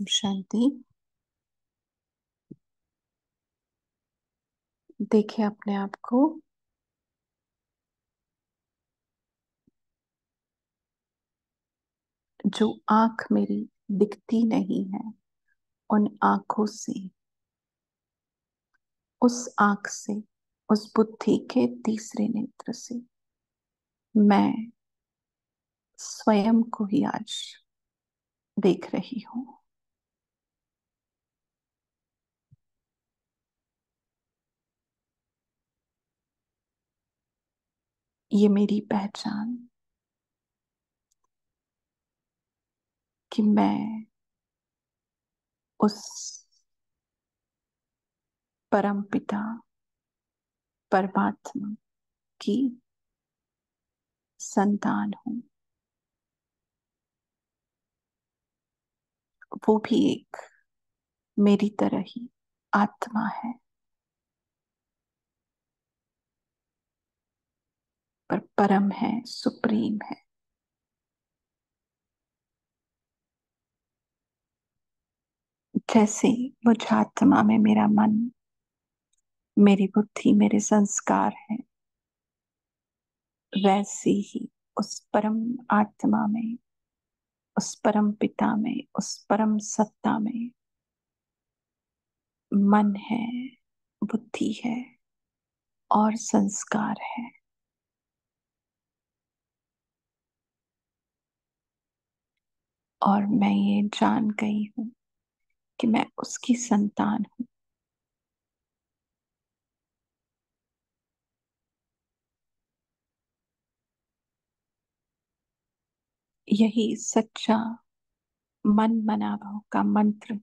शांति। देखिए अपने आप को। जो आंख मेरी दिखती नहीं है, उन आंखों से, उस आंख से, उस बुद्धि के तीसरे नेत्र से मैं स्वयं को ही आज देख रही हूँ। ये मेरी पहचान कि मैं उस परम पिता परमात्मा की संतान हूँ। वो भी एक मेरी तरह ही आत्मा है, पर परम है, सुप्रीम है। जैसे मुझ आत्मा में मेरा मन, मेरी बुद्धि, मेरे संस्कार है, वैसे ही उस परम आत्मा में, उस परम पिता में, उस परम सत्ता में मन है, बुद्धि है और संस्कार है। और मैं ये जान गई हूं कि मैं उसकी संतान हूं। यही सच्चा मन मना भाव का मंत्र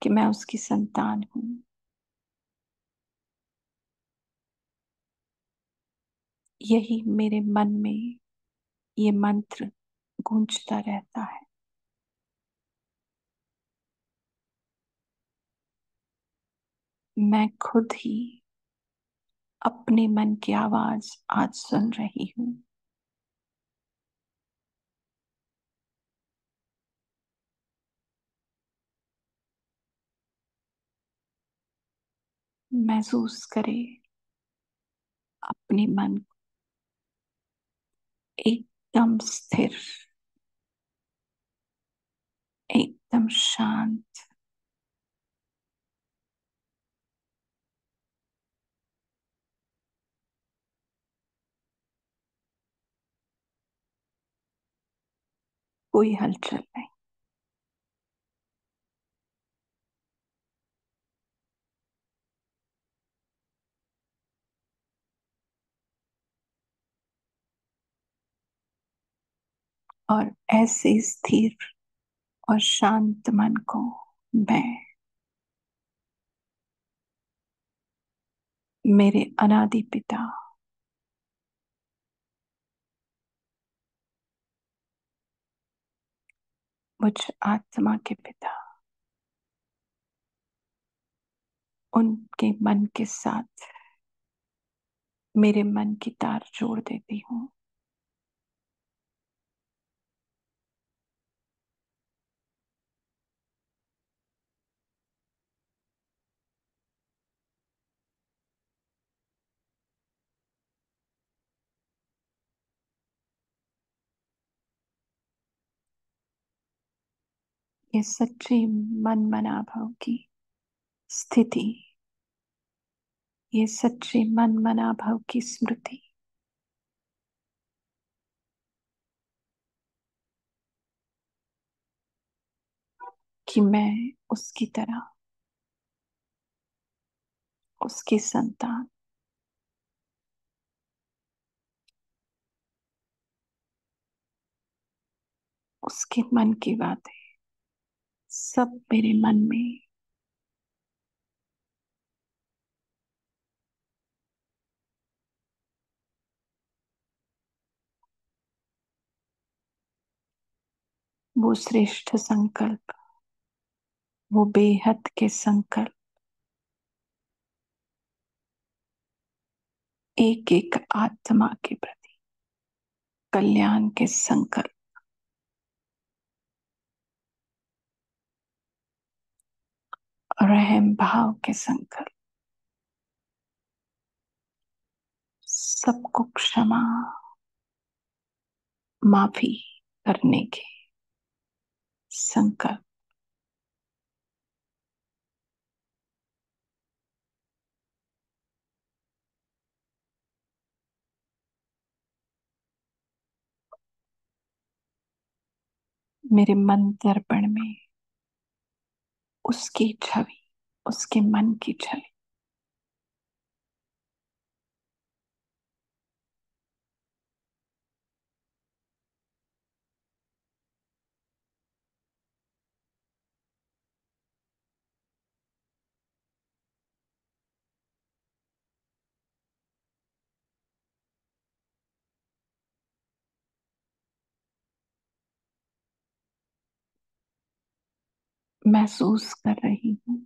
कि मैं उसकी संतान हूं। यही मेरे मन में ये मंत्र गूंजता रहता है। मैं खुद ही अपने मन की आवाज आज सुन रही हूँ। महसूस करे अपने मन को एकदम स्थिर, एकदम शांत। कोई हलचल नहीं। और ऐसे स्थिर और शांत मन को मैं मेरे अनादि पिता, मुझ आत्मा के पिता, उनके मन के साथ मेरे मन की तार जोड़ देती हूँ। ये सच्ची मन मना भाव की स्थिति, ये सच्चे मन मना भाव की स्मृति कि मैं उसकी तरह, उसकी संतान, उसके मन की बातें सब मेरे मन में वो श्रेष्ठ संकल्प, वो बेहद के संकल्प, एक एक आत्मा के प्रति कल्याण के संकल्प रहम भाव के संकल्प, सबको क्षमा माफी करने के संकल्प। मेरे मन दर्पण में उसकी छवि, उसके मन की छवि। महसूस कर रही हूं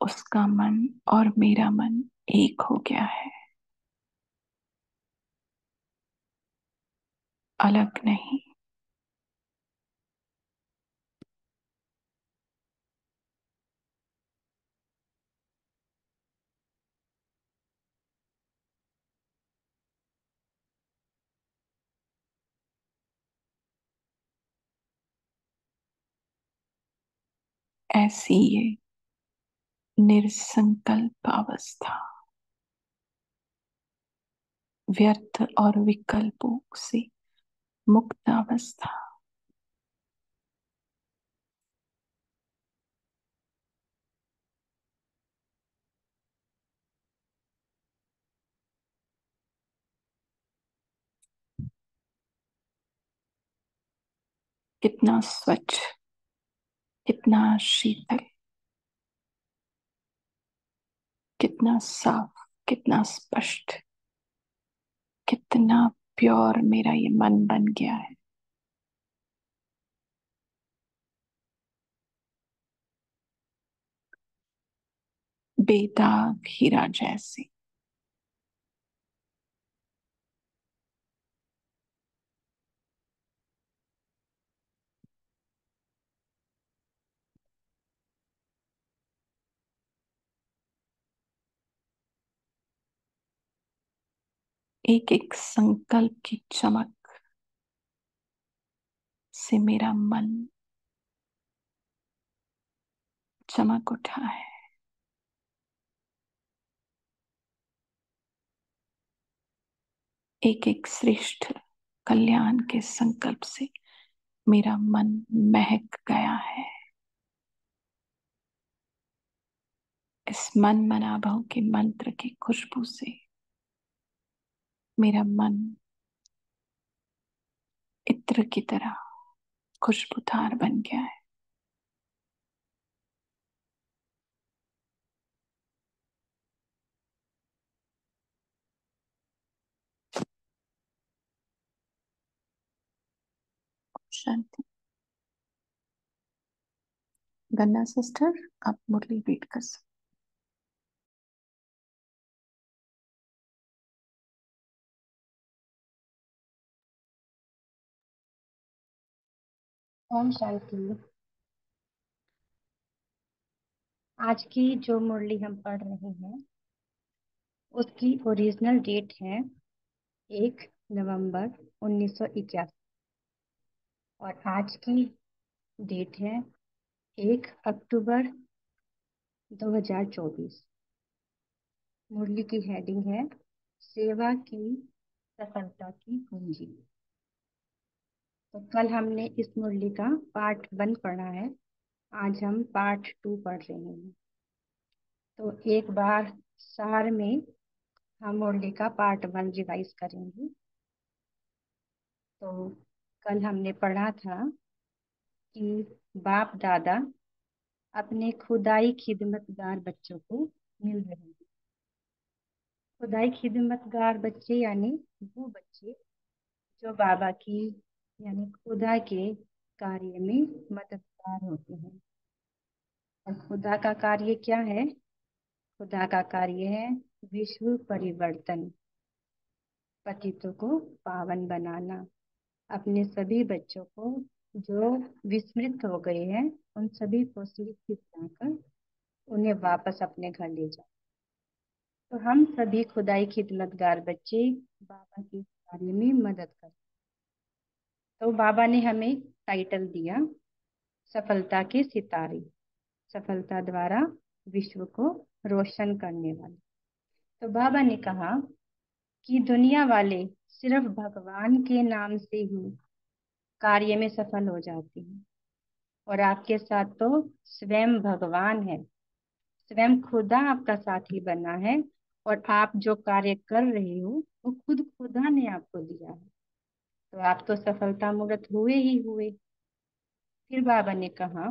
उसका मन और मेरा मन एक हो गया है, अलग नहीं। ऐसी ये निर्संकल्प अवस्था, व्यर्थ और विकल्पों से मुक्त अवस्था। कितना स्वच्छ, कितना शीतल, कितना साफ, कितना स्पष्ट, कितना प्योर मेरा ये मन बन गया है। बेदाग हीरा जैसे। एक एक संकल्प की चमक से मेरा मन चमक उठा है। एक एक श्रेष्ठ कल्याण के संकल्प से मेरा मन महक गया है। इस मन मनाभव के मंत्र की खुशबू से मेरा मन इत्र की तरह खुशबूदार बन गया है। शांति। गन्ना सिस्टर, आप मुरली रीड कर सकते। ओम शांति। आज की जो मुरली हम पढ़ रहे हैं उसकी ओरिजिनल डेट है 1 नवंबर 1981 और आज की डेट है 1 अक्टूबर 2024। मुरली की हेडिंग है सेवा की सफलता की कुंजी। तो कल हमने इस मुरली का पार्ट 1 पढ़ा है, आज हम पार्ट 2 पढ़ रहे हैं। तो एक बार सार में हम मुरली का पार्ट 1 रिवाइज करेंगे। तो कल हमने पढ़ा था कि बाप दादा अपने खुदाई खिदमतगार बच्चों को मिल रहे हैं। खुदाई खिदमतगार बच्चे यानी वो बच्चे जो बाबा की यानी खुदा के कार्य में मददगार होते हैं। और खुदा का कार्य क्या है? खुदा का कार्य है विश्व परिवर्तन, पतितों को पावन बनाना, अपने सभी बच्चों को जो विस्मृत हो गए हैं उन सभी को सिर खिलाकर उन्हें वापस अपने घर ले जाओ। तो हम सभी खुदाई खिदमतगार बच्चे बाबा के इस कार्य में मदद कर। तो बाबा ने हमें टाइटल दिया, सफलता के सितारे, सफलता द्वारा विश्व को रोशन करने वाले। तो बाबा ने कहा कि दुनिया वाले सिर्फ भगवान के नाम से ही कार्य में सफल हो जाते हैं, और आपके साथ तो स्वयं भगवान है, स्वयं खुदा आपका साथी बना है, और आप जो कार्य कर रहे हो वो खुद खुदा ने आपको दिया है। तो आप तो सफलता मूर्त हुए ही हुए। फिर बाबा ने कहा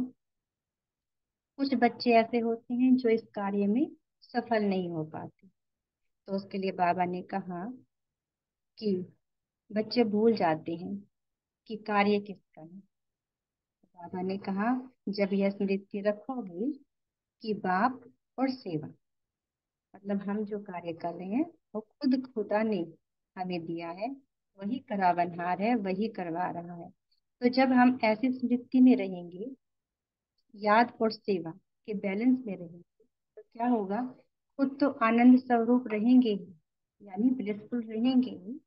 कुछ बच्चे ऐसे होते हैं जो इस कार्य में सफल नहीं हो पाते। तो उसके लिए बाबा ने कहा कि बच्चे भूल जाते हैं कि कार्य किसका है। बाबा ने कहा जब यह स्मृति रखोगे कि बाप और सेवा, मतलब हम जो कार्य कर रहे हैं वो खुद खुदा ने हमें दिया है, वही करावनहार है, वही करवा रहा है। तो जब हम ऐसी स्मृति में रहेंगे, याद और सेवा के बैलेंस में रहेंगे, तो क्या होगा, खुद तो आनंद स्वरूप रहेंगे ही, यानी ब्लिसफुल रहेंगे ही,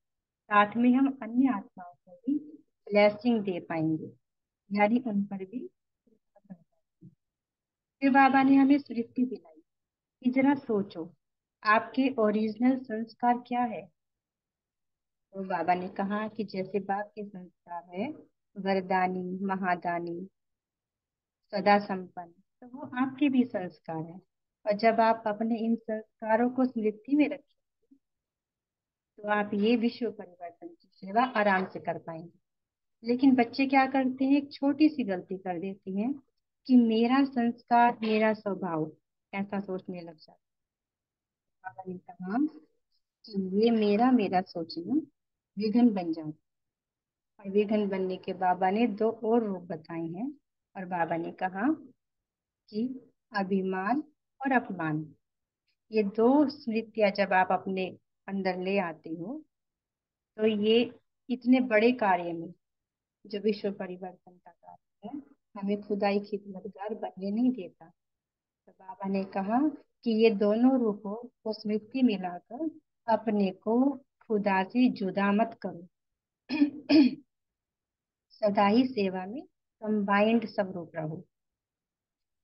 साथ में हम अन्य आत्माओं को भी ब्लेसिंग दे पाएंगे, यानी उन पर भी कृपा कर पाएंगे। फिर बाबा ने हमें स्मृति दिलाई कि जरा सोचो आपके ओरिजिनल संस्कार क्या है। तो बाबा ने कहा कि जैसे बाप के संस्कार है वरदानी, महादानी, सदा संपन्न, तो वो आपके भी संस्कार है। और जब आप अपने इन संस्कारों को स्मृति में रखें, तो आप ये विश्व परिवर्तन की सेवा आराम से कर पाएंगे। लेकिन बच्चे क्या करते हैं, एक छोटी सी गलती कर देते हैं कि मेरा संस्कार मेरा स्वभाव, ऐसा सोचने लग जाते हैं। बाबा ने कहा कि ये मेरा मेरा सोचना विघन बन जाता है। और विघन बनने के बाबा ने दो और रूप बताए हैं। और बाबा ने कहा कि अभिमान और अपमान, ये दो स्मृतियां जब आप अपने अंदर ले आते हो, तो ये इतने बड़े कार्य में, जो विश्व परिवर्तन का कार्य है, हमें खुदाई खिदमतगार बनने नहीं देता। तो बाबा ने कहा कि ये दोनों रूपों को स्मृति में लाकर अपने को खुदा से जुदा मत करो। सदा ही सेवा में कंबाइंड स्वरूप रहो।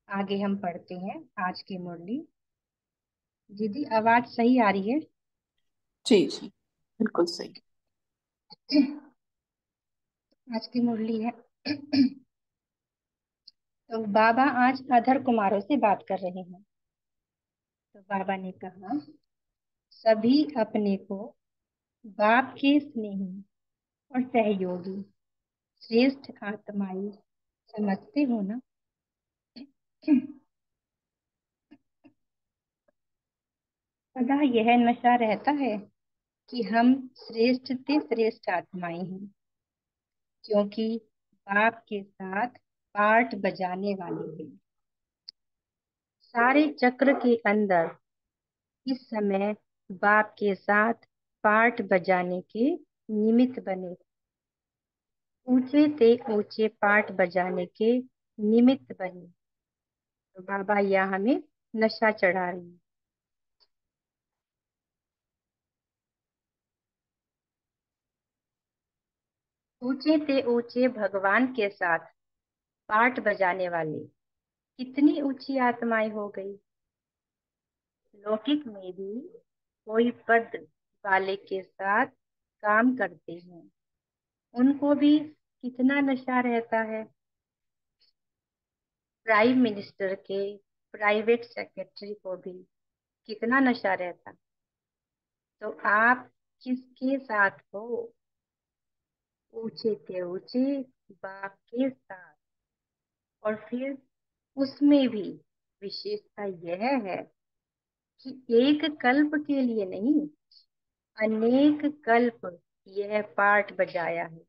आगे हम पढ़ते हैं आज की मुरली। दीदी आवाज सही आ रही है? जी जी, बिल्कुल सही। आज की मुरली है। तो बाबा आज अधर कुमारों से बात कर रहे हैं। तो बाबा ने कहा सभी अपने को बाप के स्नेही और सहयोगी श्रेष्ठ आत्माई समझते हो ना? सदा यह नशा रहता है कि हम श्रेष्ठ से श्रेष्ठ आत्माएं हैं, क्योंकि बाप के साथ पार्ट बजाने वाले हैं। सारे चक्र के अंदर इस समय बाप के साथ पार्ट बजाने के निमित्त बने, ऊंचे से ऊंचे पार्ट बजाने के निमित्त बने। तो बाबा यहाँ हमें नशा चढ़ा रही है। ऊंचे से ऊंचे भगवान के साथ पार्ट बजाने वाले कितनी ऊंची आत्माएं हो गई। लौकिक में भी कोई पद वाले के साथ काम करते हैं, उनको भी कितना नशा रहता है। प्राइम मिनिस्टर के प्राइवेट सेक्रेटरी को भी कितना नशा रहता। तो आप किसके साथ हो? ऊंचे के ऊंचे बाप के साथ। और फिर उसमें भी विशेषता यह है कि एक कल्प के लिए नहीं, अनेक कल्प यह पाठ बजाया है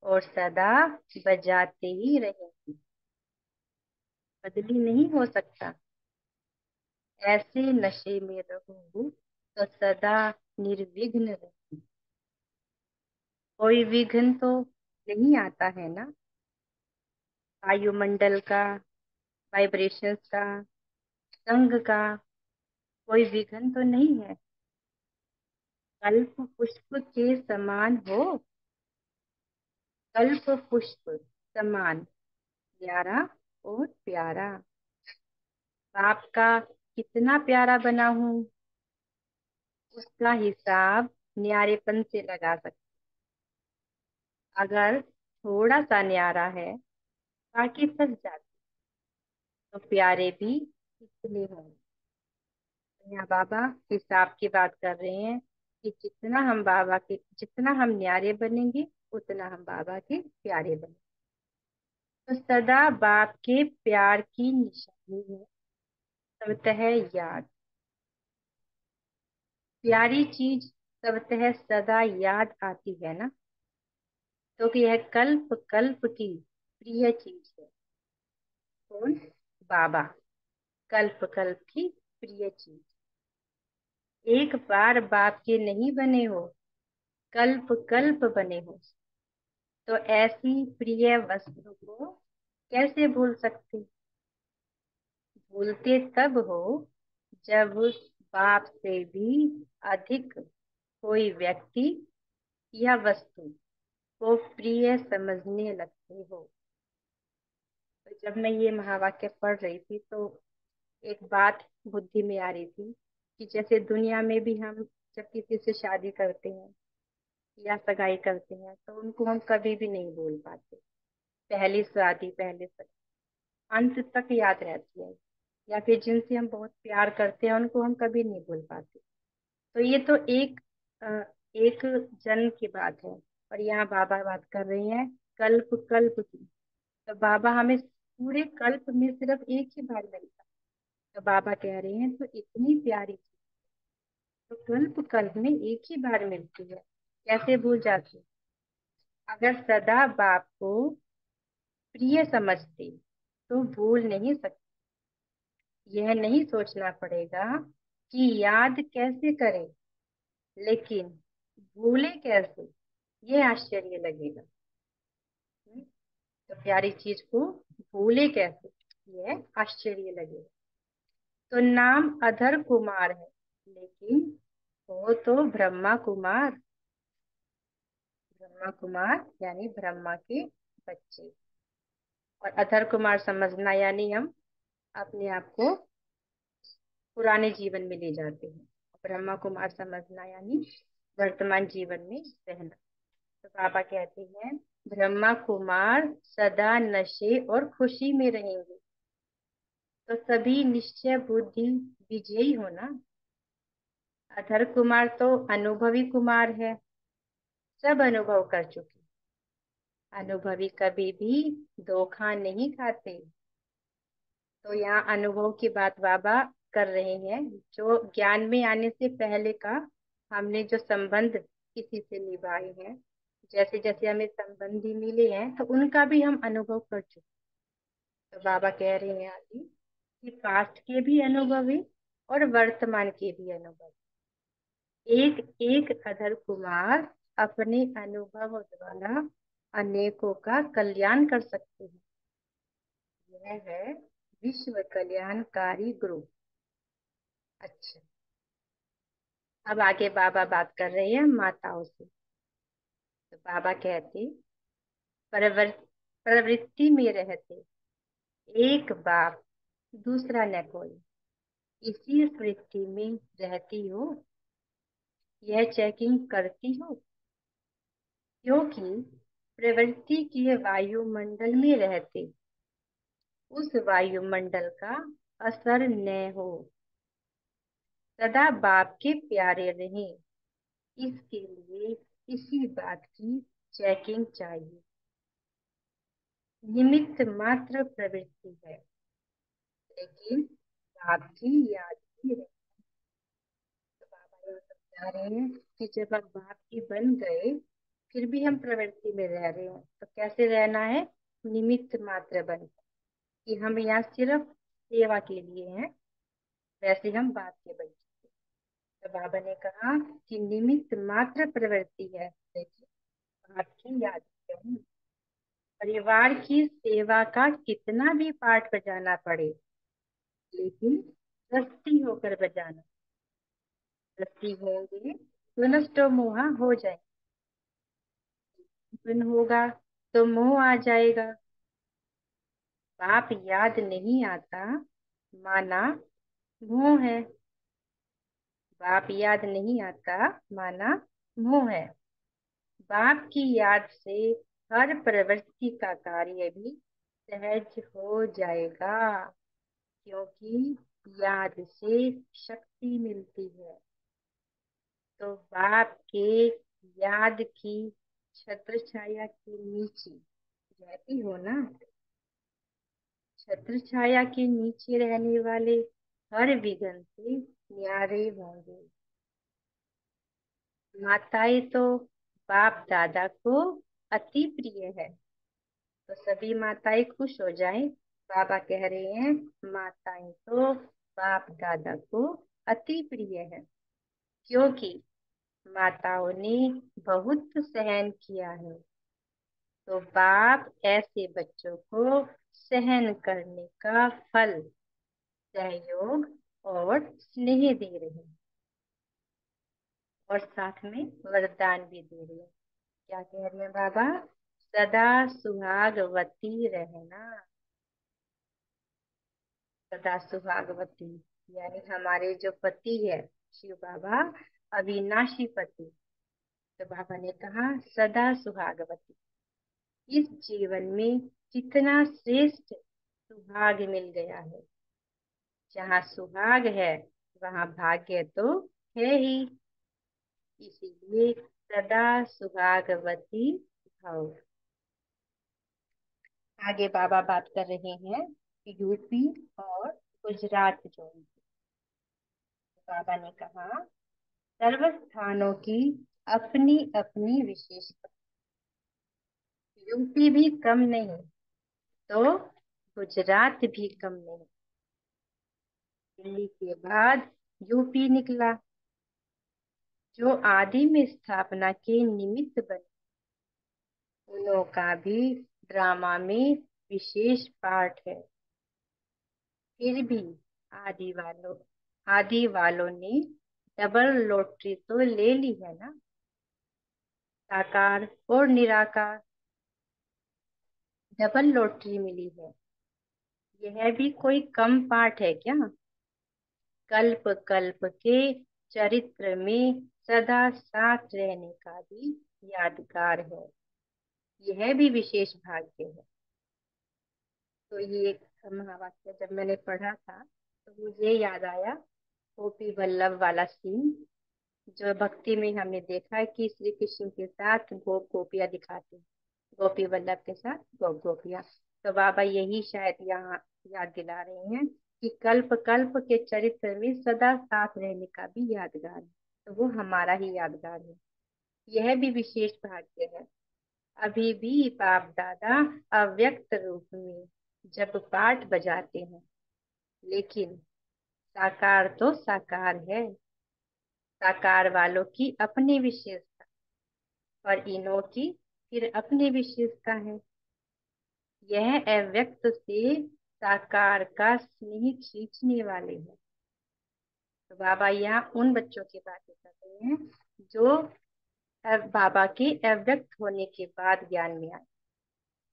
और सदा बजाते ही रहेंगे। बदली नहीं हो सकता। ऐसे नशे में रहो तो सदा निर्विघ्न रहो। कोई विघ्न तो नहीं आता है ना, वायुमंडल का, वाइब्रेशंस का, संग का कोई विघन तो नहीं है। कल्प पुष्प के समान हो, कल्प पुष्प समान प्यारा और प्यारा। बाप का कितना प्यारा बना हूँ, उसका हिसाब न्यारेपन से लगा सकते। अगर थोड़ा सा न्यारा है, बाकी फंस जाते, तो प्यारे भी कितने होंगे। यहाँ बाबा हिसाब की बात कर रहे हैं कि जितना हम न्यारे बनेंगे, उतना हम बाबा के प्यारे बनेंगे। तो सदा बाप के प्यार की निशानी है सबतः याद। प्यारी चीज सबतः सदा याद आती है ना, तो कि यह कल्प कल्प की प्रिय चीज है। कौन? बाबा। कल्प कल्प की प्रिय चीज। एक बार बाप के नहीं बने हो, कल्प कल्प बने हो, तो ऐसी प्रिय वस्तु को कैसे भूल सकते। भूलते तब हो जब बाप से भी अधिक कोई व्यक्ति या वस्तु को प्रिय समझने लगते हो। तो जब मैं ये महावाक्य पढ़ रही थी, तो एक बात बुद्धि में आ रही थी कि जैसे दुनिया में भी हम जब किसी से शादी करते हैं या सगाई करते हैं, तो उनको हम कभी भी नहीं भूल पाते। पहली शादी, पहले सगाई अंत तक याद रहती है। या फिर जिनसे हम बहुत प्यार करते हैं, उनको हम कभी नहीं भूल पाते। तो ये तो एक जन्म की बात है। और यहाँ बाबा बात कर रहे हैं कल्प कल्प की। तो बाबा हमें पूरे कल्प में सिर्फ एक ही बार मिलता है। तो बाबा कह रहे हैं तो इतनी प्यारी चीज तो कल्प कल्प में एक ही बार मिलती है, कैसे भूल जाती। अगर सदा बाप को प्रिय समझते तो भूल नहीं सकते। यह नहीं सोचना पड़ेगा कि याद कैसे करें, लेकिन भूले कैसे, ये आश्चर्य लगेगा। तो प्यारी चीज को भूले कैसे, यह आश्चर्य लगेगा। तो नाम अधर कुमार है, लेकिन वो तो ब्रह्मा कुमार। ब्रह्मा कुमार यानी ब्रह्मा के बच्चे। और अधर कुमार समझना यानी हम अपने आप को पुराने जीवन में ले जाते हैं। ब्रह्मा कुमार समझना यानी वर्तमान जीवन में रहना। तो बाबा कहते हैं ब्रह्मा कुमार सदा नशे और खुशी में रहेंगे। तो सभी निश्चय बुद्धि विजयी हो ना। अधर कुमार तो अनुभवी कुमार है, सब अनुभव कर चुके। अनुभवी कभी भी धोखा नहीं खाते। तो यहाँ अनुभव की बात बाबा कर रहे हैं। जो ज्ञान में आने से पहले का हमने जो संबंध किसी से निभाए हैं, जैसे जैसे हमें संबंधी मिले हैं, तो उनका भी हम अनुभव कर चुके। तो बाबा कह रहे हैं आदि कि पास्ट के भी अनुभवी और वर्तमान के भी अनुभवी। एक एक अधर कुमार अपने अनुभव द्वारा अनेकों का कल्याण कर सकते हैं। यह है विश्व कल्याणकारी गुरु। अच्छा, अब आगे बाबा बात कर रहे हैं माताओं से। तो बाबा कहते परवर प्रवृत्ति में रहते एक बाप दूसरा न कोई, इसी वृत्ति में रहती हो, यह चेकिंग करती हो। क्योंकि प्रवृत्ति के वायुमंडल में रहते उस वायुमंडल का असर न हो। सदा बाप के प्यारे रहें, इसके लिए इसी बात की चेकिंग चाहिए। निमित्त मात्र प्रवृत्ति है, लेकिन बाप की याद भी है। तो बाबा ये समझा रहे हैं कि जब हम बाप की बन गए, फिर भी हम प्रवृत्ति में रह रहे हैं, तो कैसे रहना है। निमित्त मात्र बन कि हम यहाँ सिर्फ सेवा के लिए हैं, वैसे हम बाप के बच्चे। तो बाबा ने कहा कि निमित्त मात्र प्रवृत्ति है, लेकिन बाप की याद है। परिवार की सेवा का कितना भी पाठ बजाना पड़े, लेकिन दस्ती होकर बजाना। दस्ती होंगे तो नष्ट मोहा हो जाए, बिन होगा तो मोह आ जाएगा। बाप याद नहीं आता, माना मोह है। बाप याद नहीं आता, माना मोह है। बाप की याद से हर प्रवृत्ति का कार्य भी सहज हो जाएगा, क्योंकि याद से शक्ति मिलती है। तो बाप के याद की छत्र छाया के नीचे रहती हो ना, छत्र छाया के नीचे रहने वाले हर विघ्न से न्यारे होंगे। माताएं तो बाप दादा को अति प्रिय है, तो सभी माताएं खुश हो जाएं। बाबा कह रहे हैं माताएं तो बाप दादा को अति प्रिय है, क्योंकि माताओं ने बहुत सहन किया है। तो बाप ऐसे बच्चों को सहन करने का फल, सहयोग और स्नेह दे रहे हैं, और साथ में वरदान भी दे रहे हैं। क्या कह रहे हैं बाबा? सदा सुहागवती रहना। सदा सुहागवती यानी हमारे जो पति है शिव बाबा, अविनाशी पति। तो बाबा ने कहा सदा सुहागवती। इस जीवन में कितना श्रेष्ठ सुहाग मिल गया है। जहाँ सुहाग है वहाँ भाग्य तो है ही, इसीलिए सदा सुहागवती भव। आगे बाबा बात कर रहे हैं यूपी और गुजरात जोन की। बाबा ने कहा सर्व स्थानों की अपनी अपनी विशेषता। यूपी भी कम नहीं, तो गुजरात भी कम नहीं। दिल्ली के बाद यूपी निकला, जो आदि में स्थापना के निमित्त बने। उन्हों का भी ड्रामा में विशेष पार्ट है। फिर भी आदि वालों आदि वालों ने डबल लॉटरी तो ले ली है ना, साकार और निराकार डबल लॉटरी मिली है। यह भी कोई कम पाठ है क्या? कल्प कल्प के चरित्र में सदा साथ रहने का भी यादगार है। यह भी विशेष भाग्य है। तो ये एक महावाक्य जब मैंने पढ़ा था तो मुझे याद आया गोपी वल्लभ वाला सीन, जो भक्ति में हमने देखा है कि श्री कृष्ण के साथ गोप गोपियां दिखाते हैं, गोपी वल्लभ के साथ गोप गोपियां। तो बाबा यही शायद यहाँ याद दिला रहे हैं कि कल्प कल्प के चरित्र में सदा साथ रहने का भी यादगार है, तो वो हमारा ही यादगार है। यह भी विशेष भाग्य है। अभी भी बाप दादा अव्यक्त रूप में जब पाठ बजाते हैं, लेकिन साकार तो साकार है। साकार वालों की अपनी विशेषता और इन्हों की फिर अपनी विशेषता है। यह अव्यक्त से साकार का स्नेह खींचने वाले हैं। तो बाबा यहाँ उन बच्चों की बातें कर रहे हैं जो बाबा के अव्यक्त होने के बाद ज्ञान में आए।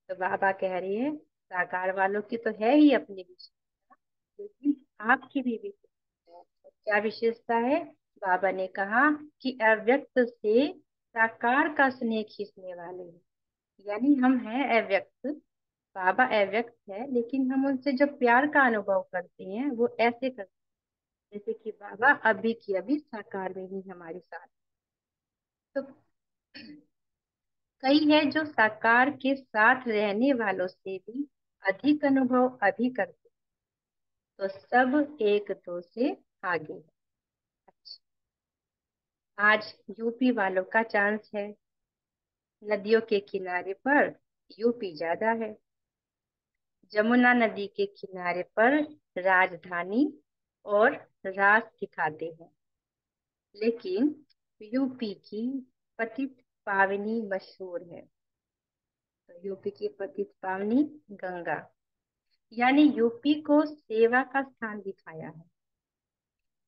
तो बाबा कह रहे हैं साकार वालों की तो है ही अपनी विशेषता, लेकिन आपकी भी विशेषता है। तो क्या विशेषता है? बाबा ने कहा कि अव्यक्त से साकार का स्नेह खींचने वाले हैं, यानी हम हैं अव्यक्त, बाबा अव्यक्त है, लेकिन हम उनसे जो प्यार का अनुभव करते हैं वो ऐसे करते हैं जैसे कि बाबा अभी की अभी साकार में ही हमारे साथ। तो कई है जो साकार के साथ रहने वालों से भी अधिक अनुभव अभी करते, तो सब एक दो से आगे है। आज यूपी वालों का चांस है। नदियों के किनारे पर यूपी ज्यादा है। जमुना नदी के किनारे पर राजधानी और राज दिखाते हैं, लेकिन यूपी की पतित पावनी मशहूर है। तो यूपी की पतित पावनी गंगा, यानी यूपी को सेवा का स्थान दिखाया है।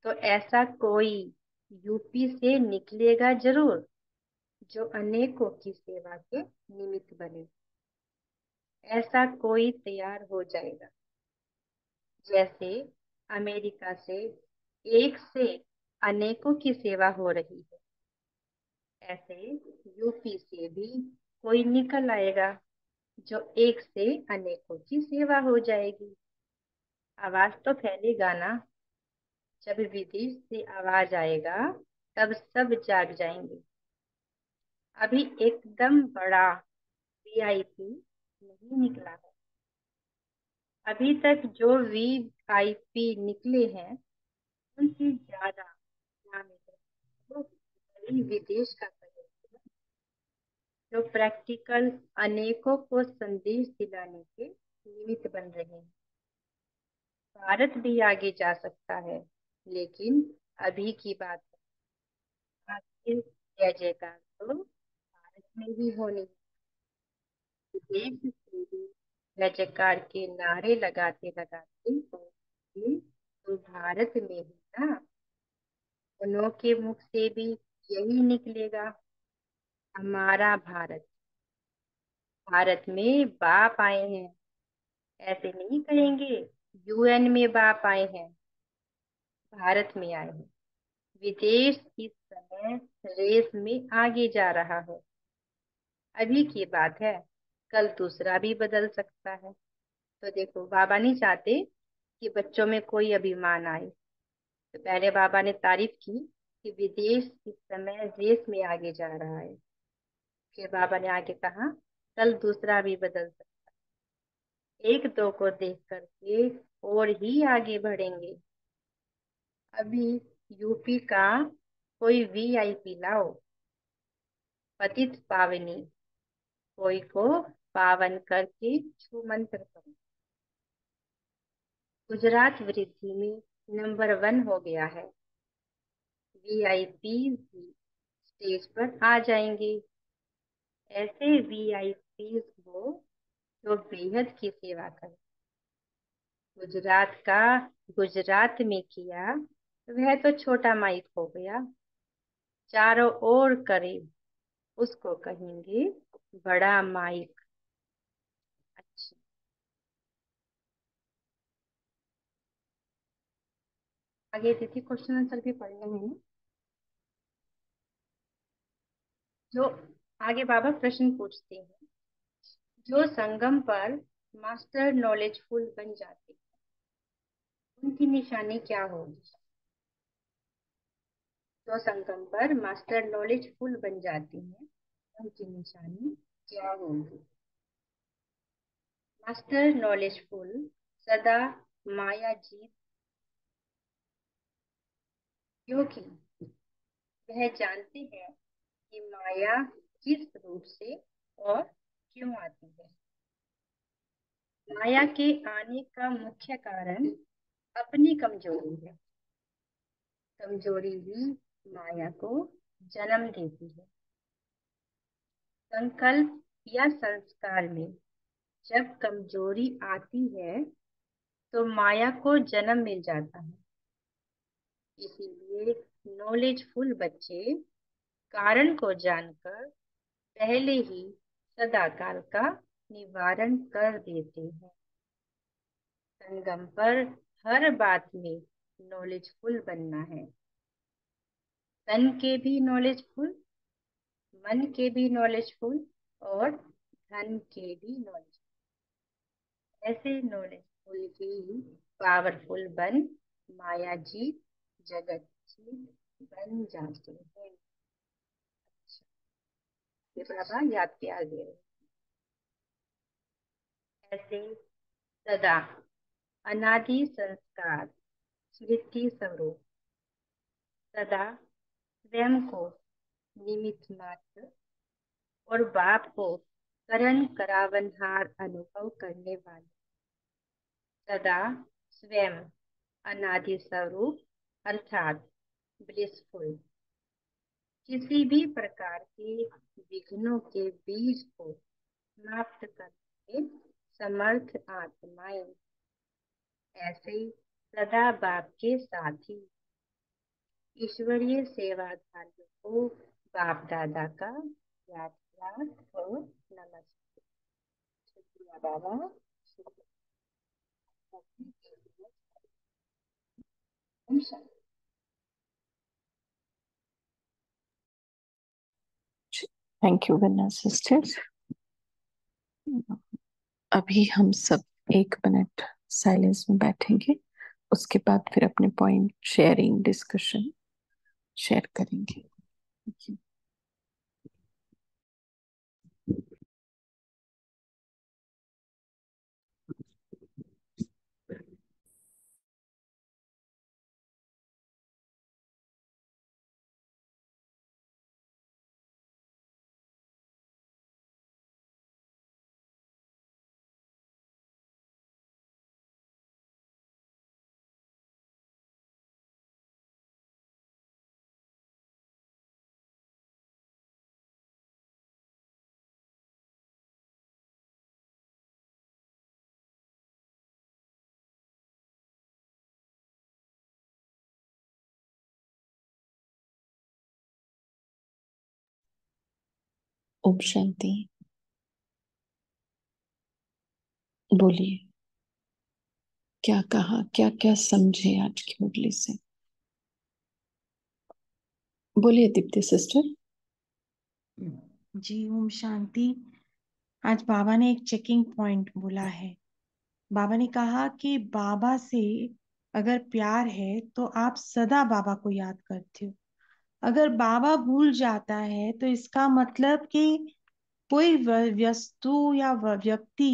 तो ऐसा कोई यूपी से निकलेगा जरूर जो अनेकों की सेवा के निमित्त बने। ऐसा कोई तैयार हो जाएगा। जैसे अमेरिका से एक से अनेकों की सेवा हो रही है, ऐसे यूपी से भी कोई निकल आएगा जो एक से अनेकों की सेवा हो जाएगी। आवाज तो फैलेगा ना। जब विदेश से आवाज आएगा तब सब जाग जाएंगे। अभी एकदम बड़ा वीआईपी नहीं निकला है। अभी तक जो वीआईपी निकले हैं उनसे ज्यादा नाम तो वही विदेश का करेंगे, जो प्रैक्टिकल अनेकों को संदेश दिलाने के निमित्त बन रहे हैं। भारत भी आगे जा सकता है, लेकिन अभी की बात है। आखिर जय जयकार तो भारत में ही होनी है। विदेश से भी जय जयकार के नारे लगाते लगाते पहुंचे तो भारत में ही ना। उन्हों के मुख से भी यही निकलेगा, हमारा भारत। भारत में बाप आए हैं, ऐसे नहीं कहेंगे यूएन में बाप आए हैं। भारत में आए हैं। विदेश इस समय रेस में आगे जा रहा है। अभी की बात है, कल दूसरा भी बदल सकता है। तो देखो, बाबा नहीं चाहते कि बच्चों में कोई अभिमान आए। तो पहले बाबा ने तारीफ की कि विदेश इस समय रेस में आगे जा रहा है। फिर बाबा ने आगे कहा कल दूसरा भी बदल सकता है। एक दो को देख करके और ही आगे बढ़ेंगे। अभी यूपी का कोई वीआईपी लाओ, पतित पावनी, कोई को पावन करके छू मंत्र करो। गुजरात वृद्धि में नंबर 1 हो गया है। वीआईपी भी स्टेज पर आ जाएंगे। ऐसे वीआईपी हो जो बेहद की सेवा करें। गुजरात का गुजरात में किया वह तो छोटा माइक हो गया। चारों ओर करे उसको कहेंगे बड़ा माइक। अच्छा, आगे देखिए, क्वेश्चन आंसर भी पढ़ने हैं ना। जो आगे बाबा प्रश्न पूछते हैं, जो संगम पर मास्टर नॉलेजफुल बन जाते हैं उनकी निशानी क्या होगी। जो संगम पर मास्टर नॉलेजफुल बन जाती हैं उनकी निशानी क्या होगी। मास्टर नॉलेजफुल सदा माया जीत, क्योंकि वह जानते हैं कि माया किस रूप से और क्यों आती है। माया के आने का मुख्य कारण अपनी कमजोरी है। कमजोरी ही माया को जन्म देती है। संकल्प या संस्कार में जब कमजोरी आती है तो माया को जन्म मिल जाता है। इसीलिए नॉलेजफुल बच्चे कारण को जानकर पहले ही सदाकाल का निवारण कर देते हैं। संगम पर हर बात में नॉलेजफुल बनना है। तन के भी नॉलेजफुल, मन के भी नॉलेजफुल और धन के भी नॉलेज। ऐसे नॉलेजफुल ही पावरफुल बन माया जीत जगत जीत बन जाते हैं। ये बाबा याद के आगे ऐसे सदा अनादि संस्कार स्मृति स्वरूप सदा स्वयं को निमित्त मात्र और बाप को करण करावनहार अनुभव करने वाले सदा स्वयं अनादि स्वरूप अर्थात ब्लिसफुल, किसी भी प्रकार के विघ्नों के बीज को समाप्त करने समर्थ आत्माएं। ऐसे सदा बाप के साथी ईश्वरीय सेवाधारियों को बाप दादा का याद याद और नमस्ते। शुक्रिया बाबा, शुक्रिया। Thank you winner sister. अभी हम सब 1 मिनट साइलेंस में बैठेंगे, उसके बाद फिर अपने पॉइंट शेयरिंग डिस्कशन शेयर करेंगे। ओम शांति। बोलिए, क्या कहा, क्या क्या समझे आज की मुरली से? बोलिए दीप्ति सिस्टर। जी ओम शांति। आज बाबा ने एक चेकिंग पॉइंट बोला है। बाबा ने कहा कि बाबा से अगर प्यार है तो आप सदा बाबा को याद करते हो। अगर बाबा भूल जाता है तो इसका मतलब कि कोई वस्तु या व्यक्ति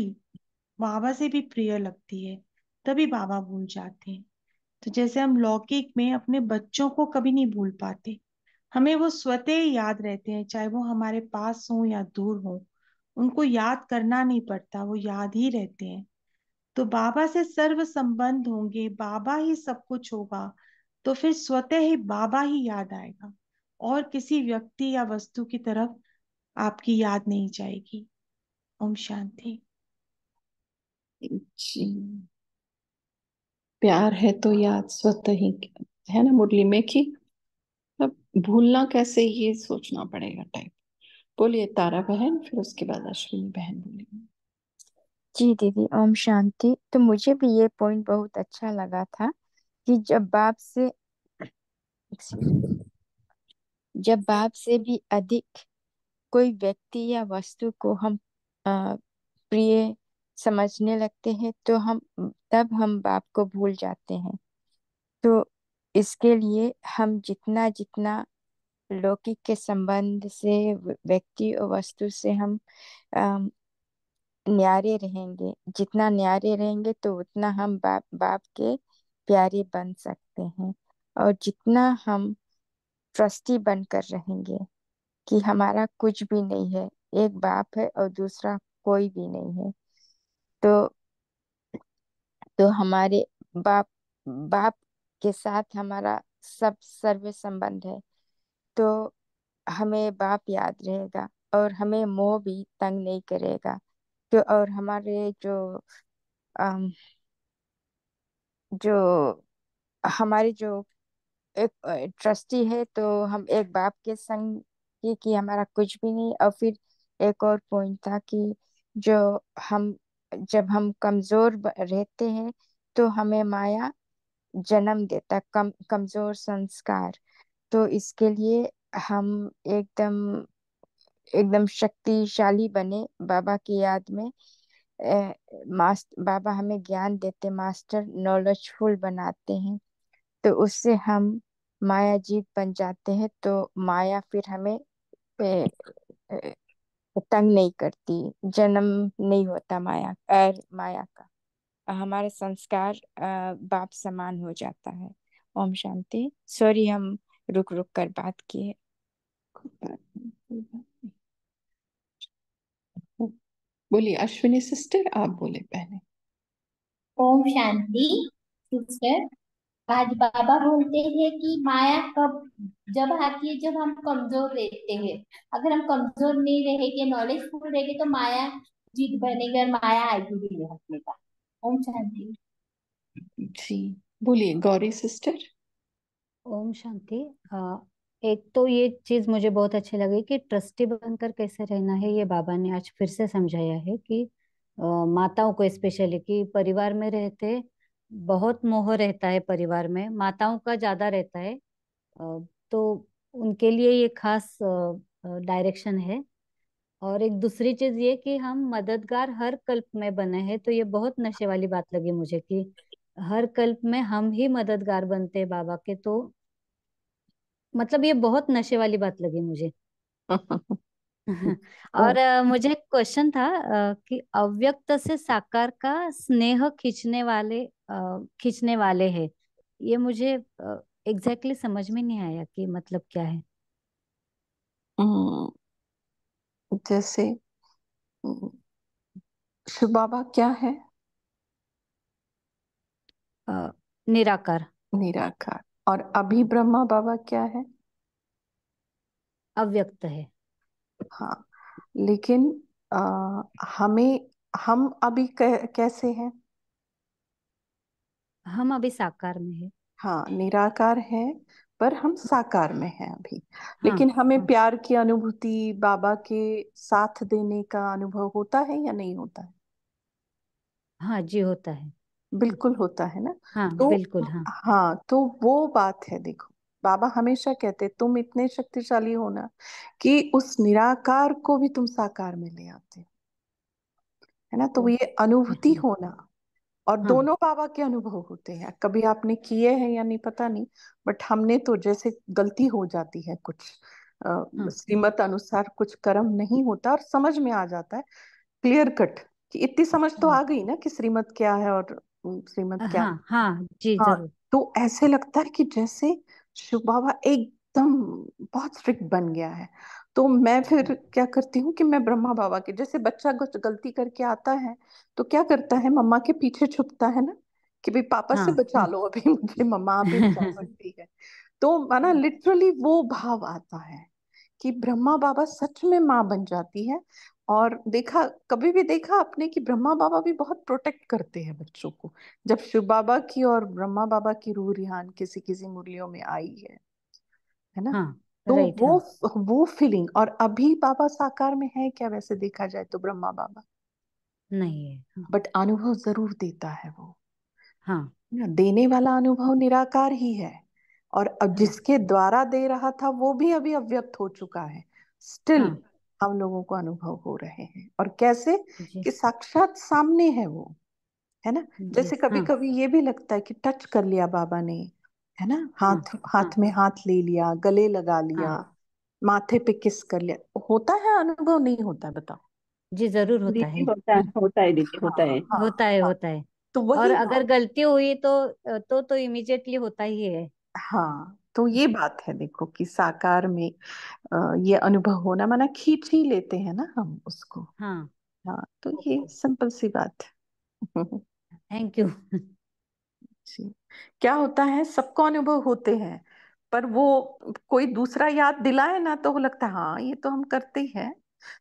बाबा से भी प्रिय लगती है, तभी बाबा भूल जाते हैं। तो जैसे हम लौकिक में अपने बच्चों को कभी नहीं भूल पाते, हमें वो स्वतः ही याद रहते हैं, चाहे वो हमारे पास हो या दूर हो। उनको याद करना नहीं पड़ता, वो याद ही रहते हैं। तो बाबा से सर्व संबंध होंगे, बाबा ही सब कुछ होगा, तो फिर स्वतः ही बाबा ही याद आएगा और किसी व्यक्ति या वस्तु की तरफ आपकी याद नहीं जाएगी। ओम शांति। जी, प्यार है तो याद स्वतः ही है ना मुरली में कि अब भूलना कैसे, ये सोचना पड़ेगा टाइप। बोलिए तारा बहन, फिर उसके बाद अश्विनी बहन बोलेंगे। जी दीदी, ओम शांति। तो मुझे भी ये पॉइंट बहुत अच्छा लगा था कि जब बाप से भी अधिक कोई व्यक्ति या वस्तु को हम प्रिय समझने लगते हैं तो हम बाप को भूल जाते हैं। तो इसके लिए हम जितना जितना लौकिक के संबंध से व्यक्ति और वस्तु से हम न्यारे रहेंगे, जितना न्यारे रहेंगे तो उतना हम बाप के प्यारे बन सकते हैं। और जितना हम ट्रस्टी बनकर रहेंगे कि हमारा कुछ भी नहीं है, एक बाप है और दूसरा कोई भी नहीं है, तो हमारे बाप बाप के साथ हमारा सब सर्व संबंध है। तो हमें बाप याद रहेगा और हमें मोह भी तंग नहीं करेगा। तो और हमारे अम, जो हमारी जो एक ट्रस्टी है, तो हम एक बाप के संग कि हमारा कुछ भी नहीं। और फिर एक और पॉइंट था कि जो हम जब हम कमजोर रहते हैं तो हमें माया जन्म देता कमजोर संस्कार। तो इसके लिए हम एकदम एकदम शक्तिशाली बने बाबा की याद में। बाबा हमें ज्ञान देते, मास्टर नॉलेजफुल बनाते हैं। तो उससे हम माया जीत बन जाते हैं, तो माया फिर हमें ए, ए, तंग नहीं करती, जन्म नहीं होता माया का। हमारे संस्कार बाप समान हो जाता है। ओम शांति। सॉरी, हम रुक रुक कर बात किए। कोई बात नहीं, कोई बात नहीं। बोलिए अश्विनी सिस्टर, आप बोले पहले। ओम शांति सिस्टर। आज बाबा बोलते हैं कि माया कब जब आती है, जब हम कमजोर रहते हैं। अगर हम कमजोर नहीं रहेंगे, नॉलेजफुल रहेंगे, तो माया जीत बनेगी और माया आएगी भी नहीं अपने पास। ओम शांति। जी, बोलिए गौरी सिस्टर। ओम शांति। एक तो ये चीज मुझे बहुत अच्छी लगी कि ट्रस्टी बनकर कैसे रहना है, ये बाबा ने आज फिर से समझाया है कि माताओं को स्पेशली, कि परिवार में रहते बहुत मोह रहता है, परिवार में माताओं का ज्यादा रहता है। तो उनके लिए ये खास डायरेक्शन है। और एक दूसरी चीज ये कि हम मददगार हर कल्प में बने हैं, तो ये बहुत नशे वाली बात लगी मुझे कि हर कल्प में हम ही मददगार बनते हैं बाबा के। तो मतलब ये बहुत नशे वाली बात लगी मुझे। और ओ, मुझे एक क्वेश्चन था कि अव्यक्त से साकार का स्नेह खींचने वाले हैं, ये मुझे एग्जैक्टली समझ में नहीं आया कि मतलब क्या है। हम्म, जैसे शिव बाबा क्या है? अ, निराकार। निराकार। और अभी ब्रह्मा बाबा क्या है? अव्यक्त है। हाँ, लेकिन हमें, हम अभी कैसे हैं? हम अभी साकार में है। हाँ, निराकार है, पर हम साकार में हैं अभी। हाँ लेकिन हमें हाँ। प्यार की अनुभूति, बाबा के साथ देने का अनुभव होता है या नहीं होता है? हाँ जी, होता है। बिल्कुल होता है ना। हाँ तो बिल्कुल। हाँ हाँ, तो वो बात है। देखो, बाबा हमेशा कहते तुम इतने शक्तिशाली हो ना कि उस निराकार को भी तुम साकार में ले आते हो, है ना। तो ये ओके। अनुभूति हाँ होना, और हाँ दोनों बाबा के अनुभव होते हैं। कभी आपने किए हैं या नहीं पता नहीं, बट हमने तो, जैसे गलती हो जाती है कुछ, हाँ श्रीमत अनुसार कुछ कर्म नहीं होता और समझ में आ जाता है क्लियर कट, कि इतनी समझ तो आ गई ना कि श्रीमत क्या है और श्रीमत क्या हाँ हाँ जी नहीं। हाँ, जरूर। तो ऐसे लगता है कि जैसे शिव बाबा एकदम बहुत स्ट्रिक्ट बन गया है। तो मैं फिर क्या करती हूँ कि मैं ब्रह्मा बाबा के जैसे, बच्चा कुछ गलती करके आता है तो क्या करता है, मम्मा के पीछे छुपता है ना, कि भाई पापा से हाँ बचा लो अभी, मुझे मम्मा अभी बचा सकती है। तो माना लिटरली वो भाव आता है कि ब्रह्मा बाबा सच में माँ बन जाती है। और देखा, कभी भी देखा आपने कि ब्रह्मा बाबा भी बहुत प्रोटेक्ट करते हैं बच्चों को। जब शिव बाबा की और ब्रह्मा बाबा की रूह रिहान किसी किसी मुरलियों में आई है ना। हाँ तो राइट। वो हाँ वो फीलिंग, और अभी बाबा साकार में है क्या वैसे देखा जाए तो ब्रह्मा बाबा, नहीं है। हाँ बट अनुभव जरूर देता है वो। हाँ ना, देने वाला अनुभव निराकार ही है, और अब हाँ जिसके द्वारा दे रहा था वो भी अभी अव्यक्त हो चुका है। स्टिल हाँ हम लोगों को अनुभव हो रहे हैं, और कैसे, जी कि साक्षात सामने है वो, है ना। जी। जैसे कभी हाँ कभी ये भी लगता है कि टच कर लिया बाबा ने, है ना, हाँ हाथ हाँ हाथ में हाथ ले लिया, गले लगा हाँ लिया, माथे पे किस कर लिया, होता है अनुभव, नहीं होता है बताओ? जी जरूर होता दीदी है। होता है दीदी, हाँ होता है। हाँ होता है हाँ। होता है। तो और वही अगर बात। गलती हुई तो इमीडिएटली होता ही है। हाँ, तो ये बात है, देखो कि साकार में ये अनुभव होना, माना खींच ही लेते हैं ना हम उसको। हाँ। हाँ, तो ये सिंपल सी बात है। Thank you. जी। क्या होता है, सबको अनुभव होते हैं, पर वो कोई दूसरा याद दिलाए ना तो वो लगता है हाँ ये तो हम करते ही हैं।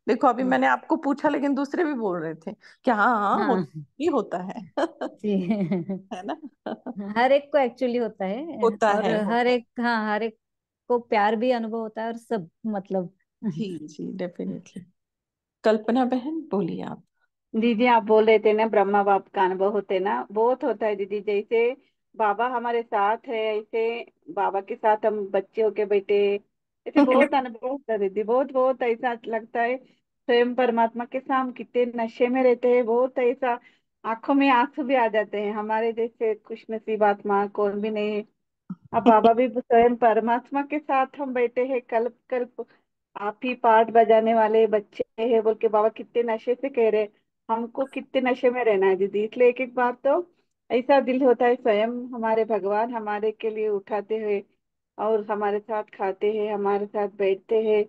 देखो, अभी मैंने आपको पूछा लेकिन दूसरे भी बोल रहे थे कि हाँ हाँ हाँ ही होता है। जी। है ना। हर एक को एक्चुअली होता है। होता और है, हर होता है। एक, हाँ, हर एक को प्यार भी अनुभव होता है और सब मतलब। जी जी, डेफिनेटली। कल्पना बहन बोलिए आप। दीदी आप बोल रहे थे ना ब्रह्मा बाप का अनुभव होते ना, बहुत होता है दीदी। जैसे बाबा हमारे साथ है, ऐसे बाबा के साथ हम बच्चे होके बैठे, ऐसे बहुत अनुभव होता है दीदी। बहुत बहुत ऐसा लगता है स्वयं परमात्मा के साथ हम कितने नशे में रहते हैं। बहुत ऐसा आंखों में आंसू भी आ जाते हैं। हमारे जैसे खुशनसीब आत्मा कौन भी नहीं है। अब बाबा भी स्वयं परमात्मा के साथ हम बैठे हैं, कल्प कल्प आप ही पाठ बजाने वाले बच्चे हैं बोल के बाबा कितने नशे से कह रहे हैं। हमको कितने नशे में रहना है दीदी। इसलिए एक एक बार तो ऐसा दिल होता है स्वयं हमारे भगवान हमारे के लिए उठाते हैं और हमारे साथ खाते हैं, हमारे साथ बैठते हैं।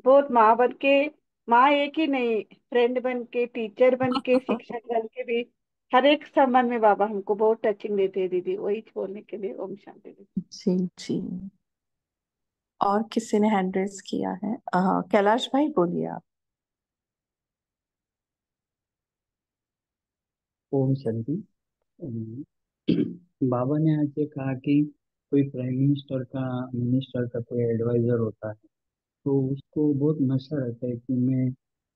बहुत माँ बन के, माँ एक ही नहीं, फ्रेंड बन के, टीचर बन के, शिक्षक बन के भी हर एक संबंध में बाबा हमको बहुत टचिंग देते हैं दीदी। वही छोड़ने के लिए ओम शांति दीदी। जी जी। और किसी ने हैंड रेस किया है? कैलाश भाई बोलिए आप। ओम शांति। बाबा ने आज ये कहा कि कोई प्राइम मिनिस्टर का कोई एडवाइजर होता है, तो उसको बहुत नशा रहता है कि मैं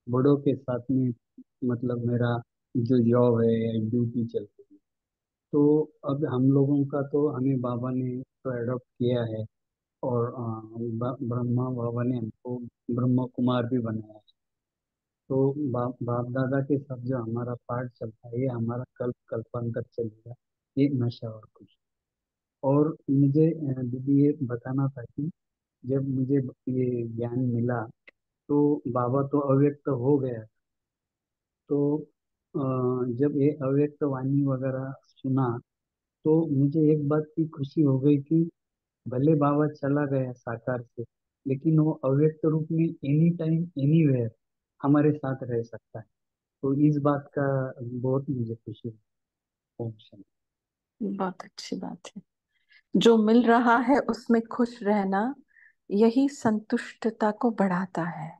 बड़ों के साथ में, मतलब मेरा जो जॉब है या ड्यूटी चल रही है। तो अब हम लोगों का तो हमें बाबा ने तो एडॉप्ट किया है, और ब्रह्मा बाबा ने हमको ब्रह्मा कुमार भी बनाया है। तो बाप दादा के साथ जो हमारा पाठ चलता है, ये हमारा कल्प कल्पांतर चलेगा, ये नशा और कुछ। और मुझे दीदी ये बताना था कि जब मुझे ये ज्ञान मिला, तो बाबा तो अव्यक्त हो गया। तो जब ये अव्यक्त वाणी वगैरह सुना, तो मुझे एक बात की खुशी हो गई कि भले बाबा चला गया साकार से, लेकिन वो अव्यक्त रूप में एनी टाइम एनीवेयर हमारे साथ रह सकता है। तो इस बात का बहुत मुझे खुशी हुई। ओम शांति। बहुत अच्छी बात है। जो मिल रहा है उसमें खुश रहना, यही संतुष्टता को बढ़ाता है,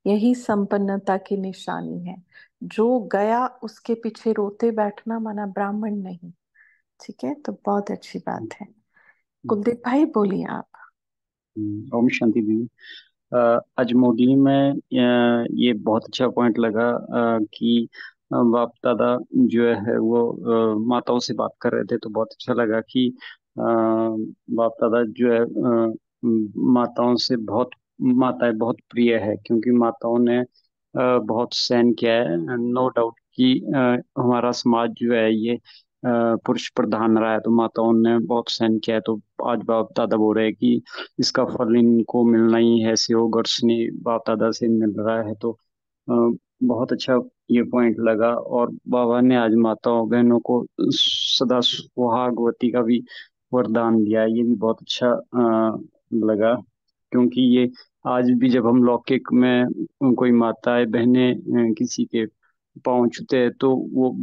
यही संपन्नता की निशानी है। जो गया उसके पीछे रोते बैठना माना ब्राह्मण नहीं। ठीक है, तो बहुत अच्छी बात है। कुलदीप भाई बोलिए आप। ओम शांति दीदी। आज मोदी में ये बहुत अच्छा पॉइंट लगा कि बाप दादा जो है वो माताओं से बात कर रहे थे, तो बहुत अच्छा लगा कि बाप दादा जो है माताओं से बहुत, माताएं बहुत प्रिय है, क्योंकि माताओं ने बहुत सहन किया है। नो डाउट कि हमारा समाज जो है ये पुरुष प्रधान रहा है, तो माताओं ने बहुत सहन किया है। तो आज बाप दादा बोल रहे हैं कि इसका फल इनको मिलना ही है, सेव गर्शनी बाप दादा से मिल रहा है। तो बहुत अच्छा ये पॉइंट लगा। और बाबा ने आज माताओं बहनों को सदा सुहागवती का भी वरदान दिया है, ये भी बहुत अच्छा लगा। क्योंकि ये आज भी जब हम लौकिक में कोई माताएं बहनें किसी के पाँव छूते हैं, तो वो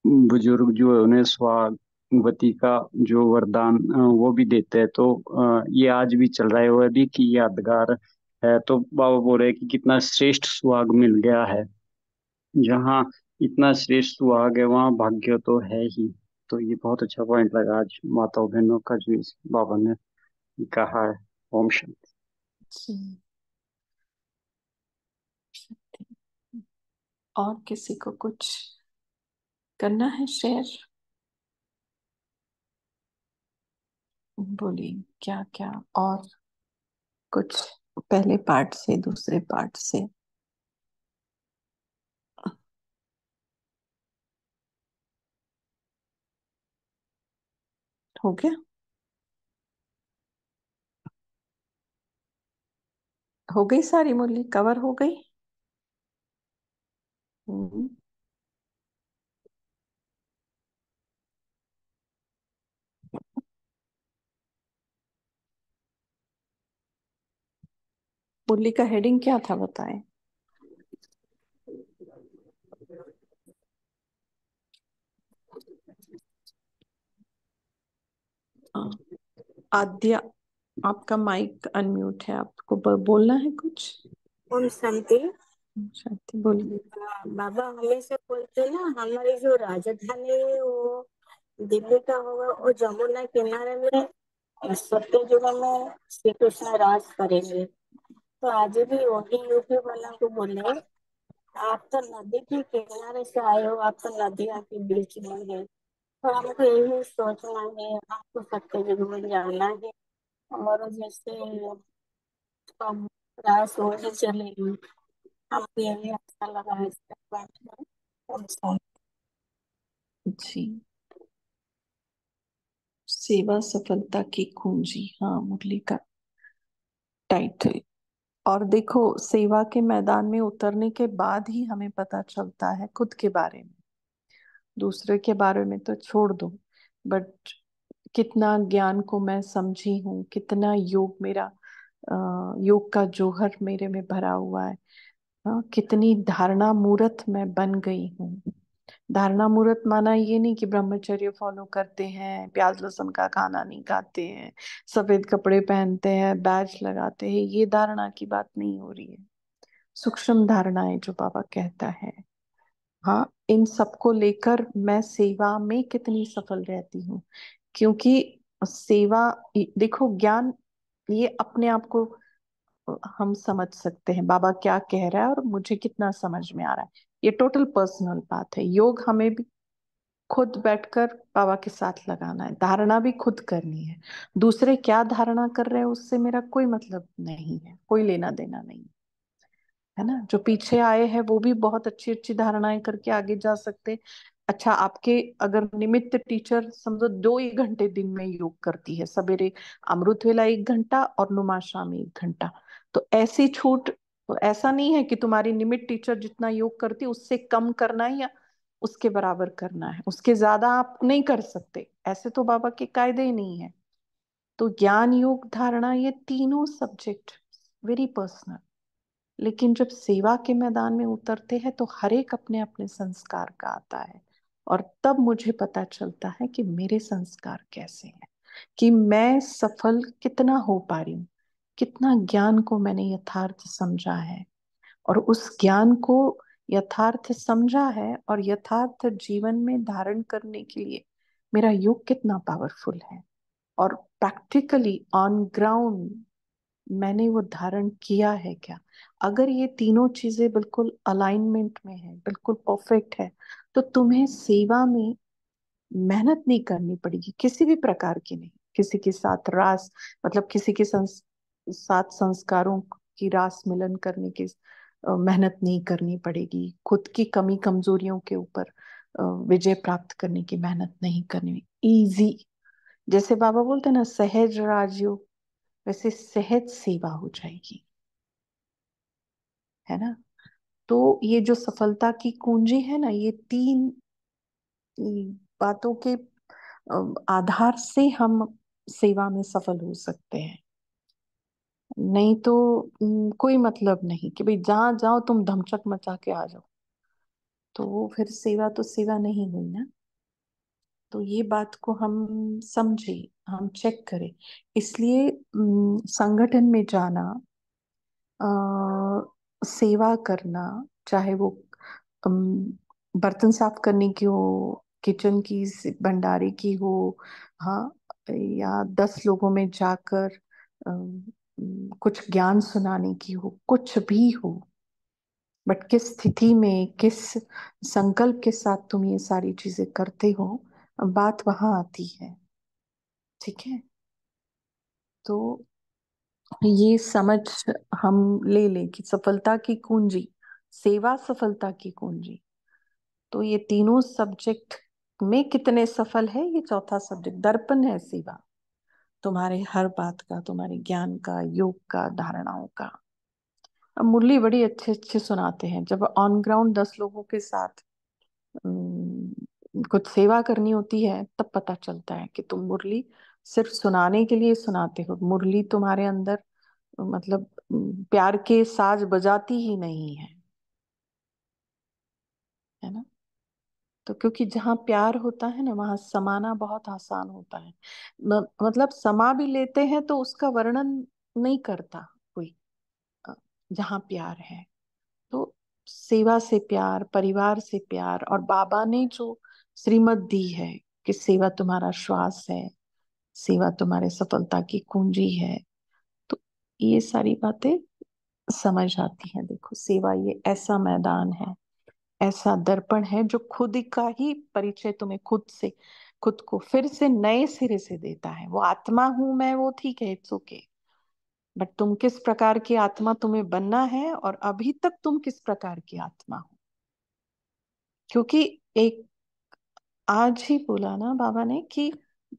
बुजुर्ग जो है उन्हें सुहागवती का जो वरदान वो भी देते हैं। तो ये आज भी चल रहा है, वो भी कि यादगार है। तो बाबा बोल रहे हैं कि कितना श्रेष्ठ सुहाग मिल गया है, जहाँ इतना श्रेष्ठ सुहाग है वहाँ भाग्य तो है ही। तो ये बहुत अच्छा पॉइंट लगा आज माताओं बहनों का जो इस बाबा ने कहा है। ओम शांति। जी। और किसी को कुछ करना है शेयर? बोलिए क्या क्या और कुछ, पहले पार्ट से दूसरे पार्ट से। हो गया? हो गई सारी मूल्य कवर हो गई। हम्म। मूल्य का हेडिंग क्या था बताएं। आद्या, आपका माइक अनम्यूट है, आपको बोलना है कुछ। ओम शांति। शांति बोलिए। बाबा हमेशा बोलते ना, हमारी जो राजधानी है वो दिल्ली का होगा, और जमुना किनारे में सत्य युग में श्री कृष्ण राज करेंगे। तो आज भी वही यूपी वाला को बोले, आप तो नदी के किनारे से आए हो, आप तो नदियों के बीच में है। तो हमको यही सोचना है, आपको सत्य युग में जाना है। और जैसे हम रास होने चलेगी, हमको यही अच्छा लगा है इसका बात में। अच्छा। जी, सेवा सफलता की कुंजी, हाँ मुरली का टाइटल। और देखो, सेवा के मैदान में उतरने के बाद ही हमें पता चलता है खुद के बारे में, दूसरे के बारे में तो छोड़ दो। बट कितना ज्ञान को मैं समझी हूँ, कितना योग मेरा योग का जौहर मेरे में भरा हुआ है। कितनी धारणा मूर्त मैं बन गई हूँ। धारणा मूर्त माना ये नहीं कि ब्रह्मचर्य फॉलो करते हैं, प्याज लहसुन का खाना नहीं खाते हैं, सफेद कपड़े पहनते हैं, बैज लगाते हैं, ये धारणा की बात नहीं हो रही है। सूक्ष्म धारणाएं जो बाबा कहता है। हाँ, इन सबको लेकर मैं सेवा में कितनी सफल रहती हूँ, क्योंकि सेवा, देखो ज्ञान ये अपने आप को हम समझ सकते हैं बाबा क्या कह रहा है और मुझे कितना समझ में आ रहा है, ये टोटल पर्सनल बात है। योग हमें भी खुद बैठकर बाबा के साथ लगाना है, धारणा भी खुद करनी है। दूसरे क्या धारणा कर रहे हैं उससे मेरा कोई मतलब नहीं है, कोई लेना देना नहीं है ना। जो पीछे आए हैं वो भी बहुत अच्छी अच्छी धारणाएं करके आगे जा सकते। अच्छा, आपके अगर निमित्त टीचर समझो 2 ही घंटे दिन में योग करती है, सवेरे अमृत वेला 1 घंटा और नुमा शाम 1 घंटा, तो ऐसी छूट, तो ऐसा नहीं है कि तुम्हारी निमित्त टीचर जितना योग करती है उससे कम करना है या उसके बराबर करना है, उसके ज्यादा आप नहीं कर सकते, ऐसे तो बाबा के कायदे ही नहीं है। तो ज्ञान योग धारणा ये तीनों सब्जेक्ट वेरी पर्सनल, लेकिन जब सेवा के मैदान में उतरते हैं तो हर एक अपने अपने संस्कार का आता है, और तब मुझे पता चलता है कि मेरे संस्कार कैसे हैं, कि मैं सफल कितना हो पा रही हूँ, कितना ज्ञान को मैंने यथार्थ समझा है, और उस ज्ञान को यथार्थ समझा है और यथार्थ जीवन में धारण करने के लिए मेरा योग कितना पावरफुल है, और प्रैक्टिकली ऑन ग्राउंड मैंने वो धारण किया है क्या। अगर ये तीनों चीजें बिल्कुल अलाइनमेंट में है, बिल्कुल परफेक्ट है, तो तुम्हें सेवा में मेहनत नहीं करनी पड़ेगी, किसी भी प्रकार की नहीं, किसी के साथ रास, मतलब किसी के साथ संस्कारों की रास मिलन करने की मेहनत नहीं करनी पड़ेगी, खुद की कमी कमजोरियों के ऊपर विजय प्राप्त करने की मेहनत नहीं करनी, इजी, जैसे बाबा बोलते हैं ना सहज राजयोग, वैसे सहज सेवा हो जाएगी, है ना। तो ये जो सफलता की कुंजी है ना, ये तीन बातों के आधार से हम सेवा में सफल हो सकते हैं। नहीं तो कोई मतलब नहीं कि भाई जहां जाओ तुम धमचक मचा के आ जाओ, तो वो फिर सेवा तो सेवा नहीं हुई ना। तो ये बात को हम समझे, हम चेक करें, इसलिए संगठन में जाना, सेवा करना, चाहे वो अम, बर्तन साफ करने की हो, किचन की, भंडारे की हो, हाँ, या 10 लोगों में जाकर कुछ ज्ञान सुनाने की हो, कुछ भी हो, बट किस स्थिति में, किस संकल्प के साथ तुम ये सारी चीजें करते हो, बात वहां आती है। ठीक है, तो ये समझ हम ले लें कि सफलता की कुंजी, सेवा सफलता की कुंजी, तो ये तीनों सब्जेक्ट में कितने सफल है, ये चौथा सब्जेक्ट दर्पण है सेवा, तुम्हारे हर बात का, तुम्हारे ज्ञान का, योग का, धारणाओं का। अब मुरली बड़ी अच्छे अच्छे सुनाते हैं, जब ऑन ग्राउंड 10 लोगों के साथ कुछ सेवा करनी होती है तब पता चलता है कि तुम मुरली सिर्फ सुनाने के लिए सुनाते हो, मुरली तुम्हारे अंदर मतलब प्यार के साज बजाती ही नहीं है ना। तो क्योंकि जहाँ प्यार होता है ना वहां समाना बहुत आसान होता है, मतलब समा भी लेते हैं तो उसका वर्णन नहीं करता कोई, अ, जहाँ प्यार है। तो सेवा से प्यार, परिवार से प्यार, और बाबा ने जो श्रीमत दी है कि सेवा तुम्हारा श्वास है, सेवा तुम्हारे सफलता की कुंजी है, तो ये सारी बातें समझ आती हैं। देखो सेवा ये ऐसा मैदान है, ऐसा दर्पण है जो खुद का ही परिचय तुम्हें खुद से, खुद को फिर से नए सिरे से देता है। वो आत्मा हूं मैं, वो ठीक है, इट्स ओके, बट तुम किस प्रकार की आत्मा तुम्हें बनना है, और अभी तक तुम किस प्रकार की आत्मा हो। क्योंकि एक आज ही बोला ना बाबा ने कि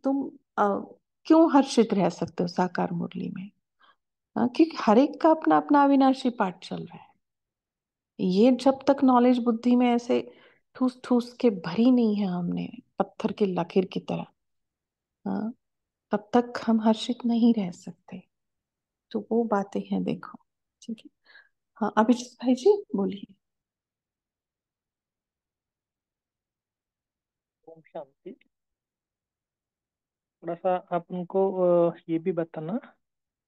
तुम क्यों हर्षित रह सकते हो साकार मुरली में, क्योंकि हर एक का अपना अपना अविनाशी पाठ चल रहा है। ये जब तक नॉलेज बुद्धि में ऐसे ठूस ठूस के भरी नहीं है हमने, पत्थर के लकीर की तरह, हाँ, तब तक हम हर्षित नहीं रह सकते। तो वो बातें हैं, देखो। ठीक है, हाँ अभिजीत भाई जी बोलिए। ओम शांति। थोड़ा सा आप उनको ये भी बताना,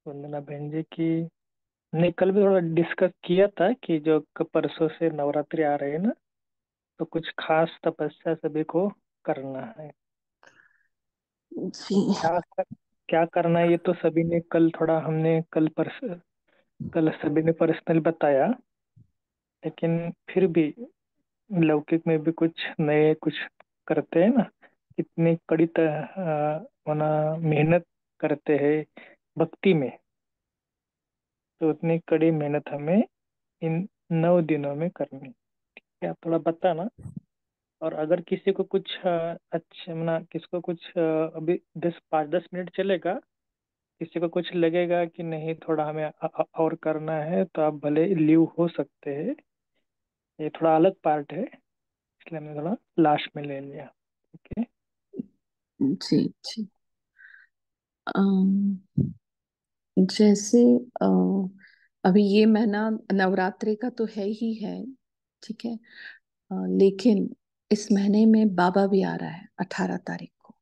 वंदना बहन जी, कि हमने कल भी थोड़ा डिस्कस किया था कि जो परसों से नवरात्रि आ रहे हैं ना, तो कुछ खास तपस्या सभी को करना है। जी क्या करना है ये तो सभी ने कल थोड़ा हमने कल सभी ने पर्सनल बताया, लेकिन फिर भी लौकिक में भी कुछ नए कुछ करते हैं ना, कितनी कड़ी माना मेहनत करते हैं भक्ति में, तो उतनी कड़ी मेहनत हमें इन 9 दिनों में करनी। क्या थोड़ा बताना। और अगर किसी को कुछ अच्छा मना किसको कुछ अभी 5-10 मिनट चलेगा, किसी को कुछ लगेगा कि नहीं थोड़ा हमें और करना है, तो आप भले लीव हो सकते हैं। ये थोड़ा अलग पार्ट है, इसलिए हमने थोड़ा लास्ट में ले लिया। ठीक है। जी जी। अम, जैसे अ, अभी ये महीना नवरात्रि का तो है ही है, ठीक है। लेकिन इस महीने में बाबा भी आ रहा है 18 तारीख को,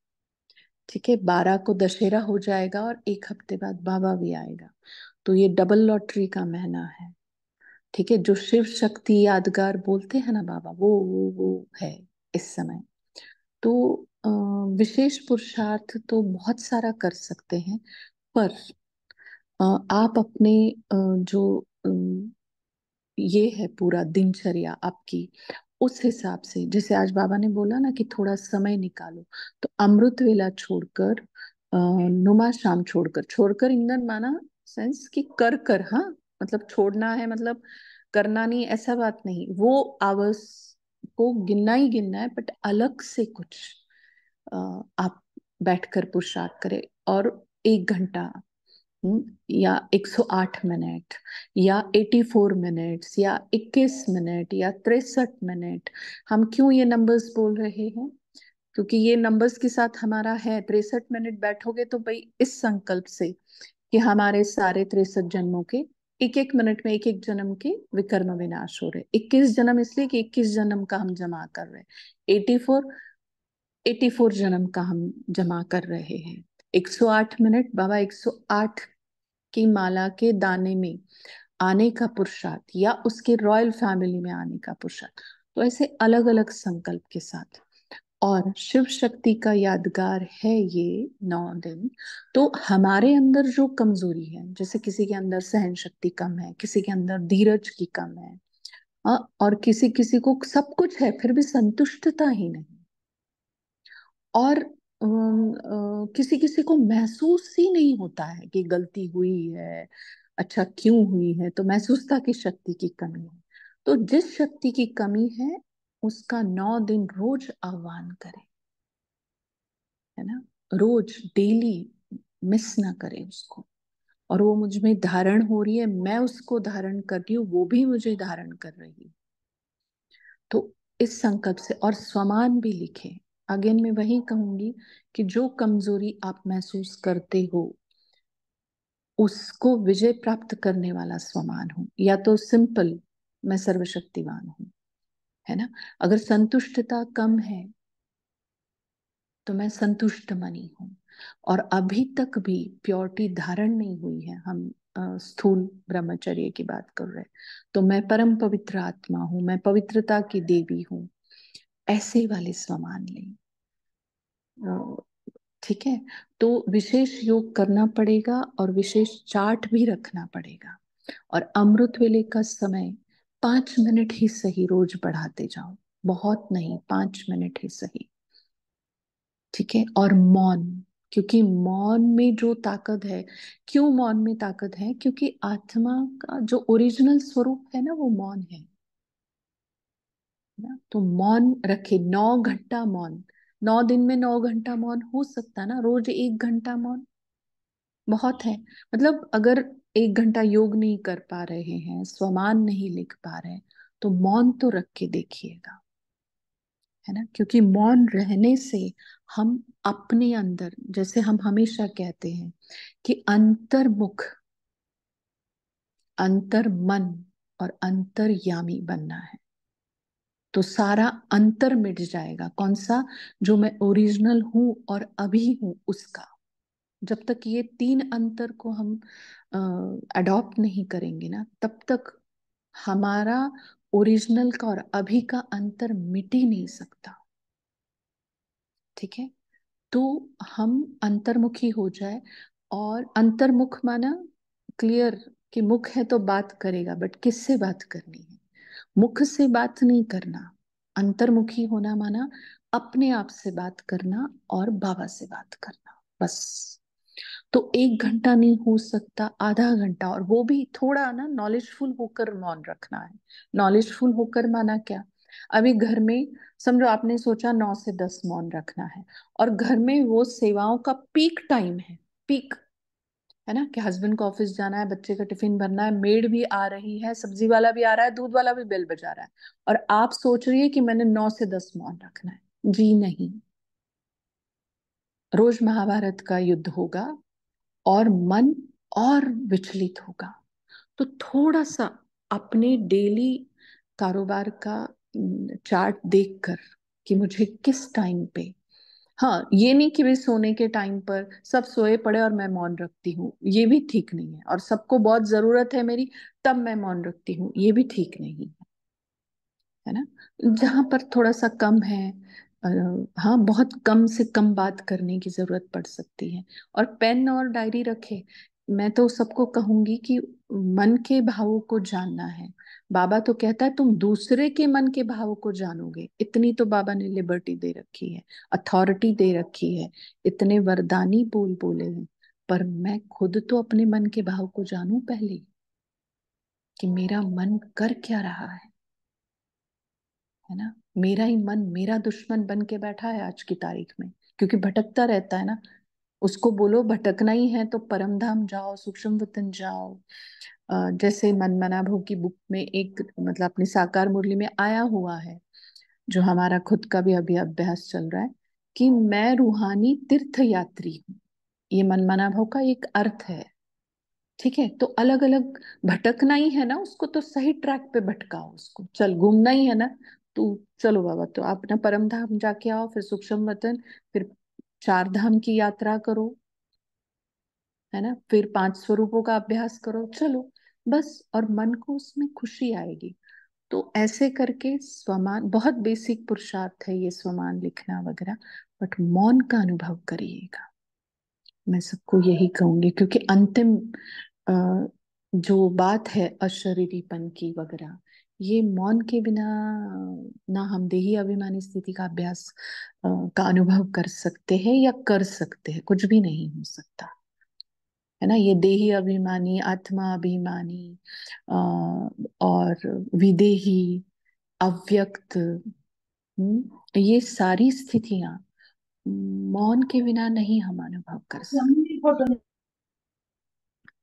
ठीक है। 12 को दशहरा हो जाएगा और एक हफ्ते बाद बाबा भी आएगा। तो ये डबल लॉटरी का महीना है, ठीक है। जो शिव शक्ति यादगार बोलते हैं ना बाबा, वो है इस समय। तो विशेष पुरुषार्थ तो बहुत सारा कर सकते हैं, पर आप अपने जो ये है पूरा दिनचर्या आपकी, उस हिसाब से, जैसे आज बाबा ने बोला ना कि थोड़ा समय निकालो, तो अमृत वेला छोड़कर नुमा शाम छोड़कर, छोड़कर ईंधन माना सेंस कि कर कर, हाँ, मतलब छोड़ना है मतलब करना नहीं, ऐसा बात नहीं। वो आवर्स को गिनना ही गिनना है, बट अलग से कुछ आप बैठकर पुरुषार्थ करें। और 1 घंटा, या 108 मिनट, या 84 मिनट्स, या 21 मिनट, या 63 मिनट। हम क्यों ये नंबर्स बोल रहे हैं? क्योंकि ये नंबर्स के साथ हमारा है। 63 मिनट बैठोगे तो भाई इस संकल्प से कि हमारे सारे 63 जन्मों के एक एक मिनट में एक एक जन्म के विकर्म विनाश हो रहे। 21 जन्म इसलिए कि 21 जन्म का हम जमा कर रहे हैं। 84 जन्म का हम जमा कर रहे हैं। 108 मिनट, बाबा 108 की माला के दाने में आने का पुरुषार्थ, या उसके रॉयल फैमिली में आने का पुरुषार्थ। तो ऐसे अलग अलग संकल्प के साथ, और शिव शक्ति का यादगार है ये 9 दिन। तो हमारे अंदर जो कमजोरी है, जैसे किसी के अंदर सहन शक्ति कम है, किसी के अंदर धीरज की कम है, और किसी किसी को सब कुछ है फिर भी संतुष्टता ही नहीं, और किसी किसी को महसूस ही नहीं होता है कि गलती हुई है, अच्छा क्यों हुई है, तो महसूसता की शक्ति की कमी है। तो जिस शक्ति की कमी है उसका 9 दिन रोज आह्वान करें, है ना, रोज डेली मिस ना करें उसको। और वो मुझ में धारण हो रही है, मैं उसको धारण कर रही हूँ, वो भी मुझे धारण कर रही है। तो इस संकल्प से, और स्वमान भी लिखे। अगेन मैं वही कहूंगी कि जो कमजोरी आप महसूस करते हो उसको विजय प्राप्त करने वाला स्वमान हूं, या तो सिंपल मैं सर्वशक्तिवान हूं, है ना। अगर संतुष्टता कम है तो मैं संतुष्ट मनी हूं। और अभी तक भी प्योरिटी धारण नहीं हुई है, हम स्थूल ब्रह्मचर्य की बात कर रहे हैं, तो मैं परम पवित्र आत्मा हूं, मैं पवित्रता की देवी हूं, ऐसे वाले स्वमान लें। ठीक है। तो विशेष योग करना पड़ेगा और विशेष चार्ट भी रखना पड़ेगा। और अमृत वेले का समय 5 मिनट ही सही रोज बढ़ाते जाओ, बहुत नहीं, 5 मिनट ही सही, ठीक है। और मौन, क्योंकि मौन में जो ताकत है, क्यों मौन में ताकत है? क्योंकि आत्मा का जो ओरिजिनल स्वरूप है ना वो मौन है ना। तो मौन रखे, 9 घंटा मौन, 9 दिन में 9 घंटा मौन हो सकता ना, रोज 1 घंटा मौन बहुत है। मतलब अगर 1 घंटा योग नहीं कर पा रहे हैं, स्वमान नहीं लिख पा रहे, तो मौन तो रख के देखिएगा, है ना। क्योंकि मौन रहने से हम अपने अंदर, जैसे हम हमेशा कहते हैं कि अंतर्मुख, अंतर मन और अंतर्यामी बनना है, तो सारा अंतर मिट जाएगा। कौन सा? जो मैं ओरिजिनल हूं और अभी हूं उसका। जब तक ये 3 अंतर को हम अडॉप्ट नहीं करेंगे ना, तब तक हमारा ओरिजिनल का और अभी का अंतर मिट ही नहीं सकता, ठीक है। तो हम अंतर्मुखी हो जाए। और अंतर्मुख माना क्लियर कि मुख है तो बात करेगा, बट किससे बात करनी है? मुख से बात नहीं करना। अंतर्मुखी होना माना अपने आप से बात करना और बाबा से बात करना, बस। तो 1 घंटा नहीं हो सकता, आधा घंटा, और वो भी थोड़ा ना नॉलेजफुल होकर मौन रखना है। नॉलेजफुल होकर माना क्या? अभी घर में समझो आपने सोचा 9 से 10 मौन रखना है, और घर में वो सेवाओं का पीक टाइम है, पीक है ना, कि हस्बैंड को ऑफिस जाना है, बच्चे का टिफिन भरना है, मेड भी आ रही है, सब्जी वाला भी आ रहा है, दूध वाला भी बेल बजा रहा है, और आप सोच रही है कि मैंने 9 से 10 मौन रखना है। जी नहीं। रोज महाभारत का युद्ध होगा और मन और विचलित होगा। तो थोड़ा सा अपने डेली कारोबार का चार्ट देखकर कि मुझे किस टाइम पे, हाँ ये नहीं कि वे सोने के टाइम पर सब सोए पड़े और मैं मौन रखती हूँ, ये भी ठीक नहीं है। और सबको बहुत जरूरत है मेरी, तब मैं मौन रखती हूँ, ये भी ठीक नहीं है, है ना। जहां पर थोड़ा सा कम है, अ, हाँ बहुत कम से कम बात करने की जरूरत पड़ सकती है, और पेन और डायरी रखे। मैं तो सबको कहूंगी कि मन के भावों को जानना है। बाबा तो कहता है तुम दूसरे के मन के भावों को जानोगे, इतनी तो बाबा ने लिबर्टी दे रखी है, अथॉरिटी दे रखी है, इतने वरदानी बोल बोले हैं। पर मैं खुद तो अपने मन के भाव को जानूं पहले, कि मेरा मन कर क्या रहा है ना। मेरा ही मन मेरा दुश्मन बन के बैठा है आज की तारीख में, क्योंकि भटकता रहता है ना। उसको बोलो भटकना ही है तो परम धाम जाओ, सूक्ष्म वतन जाओ। जैसे मनमना भो की बुक में एक, मतलब अपनी साकार मुरली में आया हुआ है, जो हमारा खुद का भी अभी अभ्यास चल रहा है, कि मैं रूहानी तीर्थ यात्री हूँ। ये मनमना भो का एक अर्थ है। ठीक है, तो अलग अलग भटकना ही है ना, उसको तो सही ट्रैक पे भटकाओ, उसको चल घूमना ही है ना। तो चलो बाबा, तो आप अपना परम धाम जाके आओ, फिर सूक्ष्म वतन, फिर 4 धाम की यात्रा करो, है ना, फिर 5 स्वरूपों का अभ्यास करो, चलो बस। और मन को उसमें खुशी आएगी। तो ऐसे करके स्वमान, बहुत बेसिक पुरुषार्थ है ये स्वमान लिखना वगैरह, बट मौन का अनुभव करिएगा। मैं सबको यही कहूंगी, क्योंकि अंतिम अ, जो बात है अशरीरीपन की वगैरह, ये मौन के बिना ना हम देही अभिमानी स्थिति का अभ्यास का अनुभव कर सकते हैं, या कर सकते हैं, कुछ भी नहीं हो सकता, है ना। ये देही अभिमानी, आत्मा अभिमानी, अ, और विदेही, अव्यक्त, ये सारी स्थितियां मौन के बिना नहीं हम अनुभव कर सकते।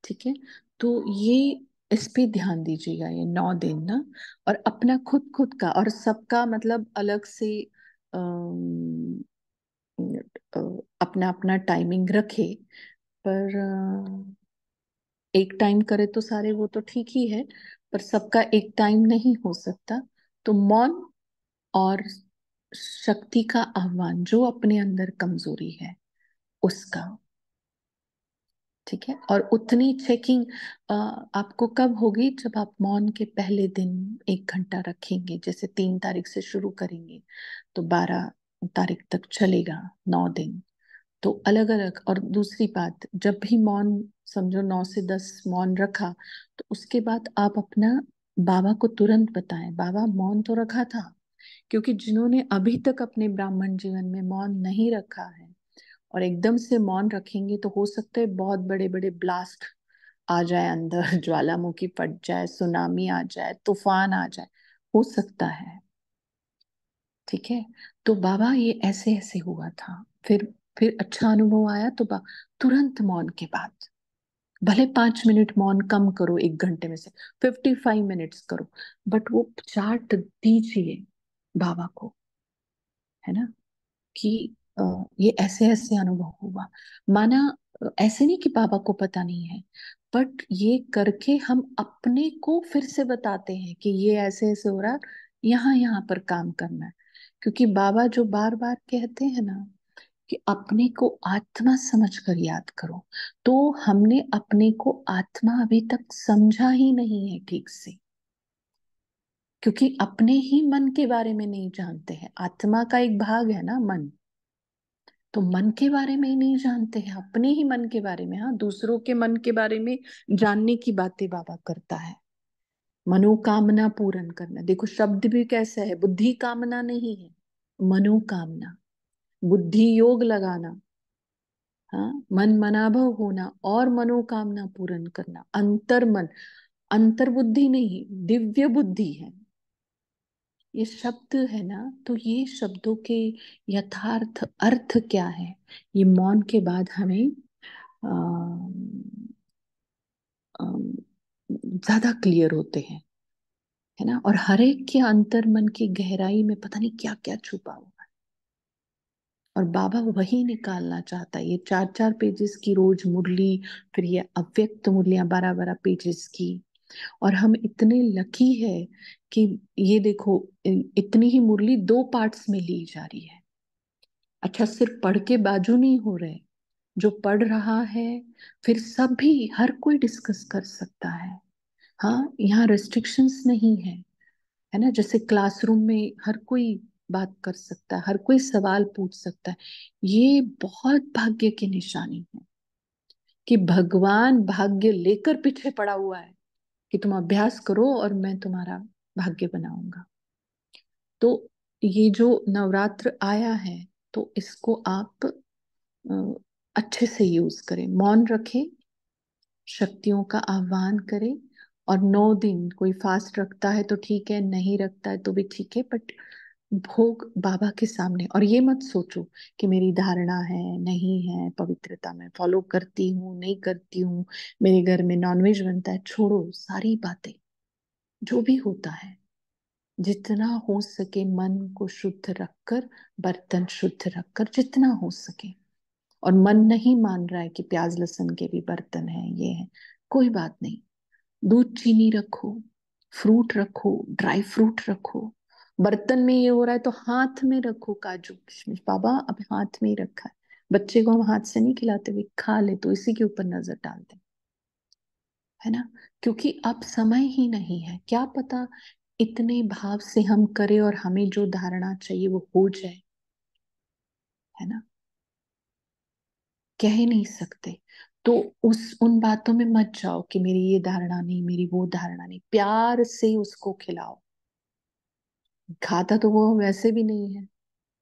ठीक है, तो ये इस पे ध्यान दीजिएगा ये 9 दिन ना। और अपना खुद खुद का और सबका मतलब अलग से अम, अपना अपना टाइमिंग रखे। पर एक टाइम करे तो सारे, वो तो ठीक ही है, पर सबका एक टाइम नहीं हो सकता। तो मौन और शक्ति का आह्वान, जो अपने अंदर कमजोरी है उसका, ठीक है। और उतनी चेकिंग आपको कब होगी? जब आप मौन के पहले दिन 1 घंटा रखेंगे, जैसे 3 तारीख से शुरू करेंगे तो 12 तारीख तक चलेगा, 9 दिन। तो अलग अलग। और दूसरी बात, जब भी मौन, समझो 9 से 10 मौन रखा, तो उसके बाद आप अपना बाबा को तुरंत बताएं, बाबा मौन तो रखा था। क्योंकि जिन्होंने अभी तक अपने ब्राह्मण जीवन में मौन नहीं रखा है और एकदम से मौन रखेंगे, तो हो सकता है बहुत बड़े बड़े ब्लास्ट आ जाए अंदर, ज्वालामुखी फट जाए, सुनामी आ जाए, तूफान आ जाए, हो सकता है। ठीक है, तो बाबा ये ऐसे ऐसे हुआ था। फिर अच्छा अनुभव आया तो तुरंत मौन के बाद, भले 5 मिनट मौन कम करो, 1 घंटे में से 55 मिनट्स करो, बट वो चार्ट दीजिए बाबा को, है ना, कि ये ऐसे ऐसे अनुभव हुआ। माना ऐसे नहीं कि बाबा को पता नहीं है, बट ये करके हम अपने को फिर से बताते हैं कि ये ऐसे ऐसे हो रहा है, यहाँ यहाँ पर काम करना है। क्योंकि बाबा जो बार बार कहते हैं ना कि अपने को आत्मा समझ कर याद करो, तो हमने अपने को आत्मा अभी तक समझा ही नहीं है ठीक से, क्योंकि अपने ही मन के बारे में नहीं जानते हैं। आत्मा का एक भाग है ना मन, तो मन के बारे में ही नहीं जानते हैं, अपने ही मन के बारे में। हाँ, दूसरों के मन के बारे में जानने की बातें बाबा करता है। मनोकामना पूर्ण करना, देखो शब्द भी कैसा है, बुद्धि कामना नहीं है, मनोकामना। बुद्धि योग लगाना, हाँ, मन मनाभव होना और मनोकामना पूर्ण करना। अंतर मन, अंतर बुद्धि नहीं, दिव्य बुद्धि है। ये शब्द है ना, तो ये शब्दों के यथार्थ अर्थ क्या है, ये मौन के बाद हमें ज्यादा क्लियर होते हैं, है ना। और हर एक के अंतर मन की गहराई में पता नहीं क्या क्या छुपा हुआ है, और बाबा वही निकालना चाहता है। ये 4-4 पेजेस की रोज मुरली, फिर ये अव्यक्त मुरलियां 12-12 पेजेस की। और हम इतने लकी है कि ये देखो, इतनी ही मुरली 2 पार्ट्स में ली जा रही है। अच्छा, सिर्फ पढ़ के बाजू नहीं हो रहे, जो पढ़ रहा है फिर सभी, हर कोई डिस्कस कर सकता है। हाँ, यहाँ रेस्ट्रिक्शंस नहीं है, है ना। जैसे क्लासरूम में हर कोई बात कर सकता है, हर कोई सवाल पूछ सकता है। ये बहुत भाग्य की निशानी है कि भगवान भाग्य लेकर पीछे पड़ा हुआ है कि तुम अभ्यास करो और मैं तुम्हारा भाग्य बनाऊंगा। तो ये जो नवरात्र आया है, तो इसको आप अच्छे से यूज करें, मौन रखें, शक्तियों का आह्वान करें। और 9 दिन कोई फास्ट रखता है तो ठीक है, नहीं रखता है तो भी ठीक है, बट भोग बाबा के सामने। और ये मत सोचो कि मेरी धारणा है नहीं है, पवित्रता में फॉलो करती हूँ नहीं करती हूँ, मेरे घर में नॉनवेज बनता है, छोड़ो सारी बातें। जो भी होता है, जितना हो सके मन को शुद्ध रखकर, बर्तन शुद्ध रखकर, जितना हो सके। और मन नहीं मान रहा है कि प्याज लहसुन के भी बर्तन है, ये है, कोई बात नहीं। दूध चीनी रखो, फ्रूट रखो, ड्राई फ्रूट रखो। बर्तन में ये हो रहा है तो हाथ में रखो काजू किशमिश, बाबा अब हाथ में ही रखा है। बच्चे को हम हाथ से नहीं खिलाते, भी खा ले तो इसी के ऊपर नजर डालते हैं, है ना। क्योंकि अब समय ही नहीं है, क्या पता इतने भाव से हम करें और हमें जो धारणा चाहिए वो हो जाए, है ना। कह ही नहीं सकते। तो उस उन बातों में मत जाओ कि मेरी ये धारणा नहीं, मेरी वो धारणा नहीं। प्यार से उसको खिलाओ। खाता तो वो वैसे भी नहीं है,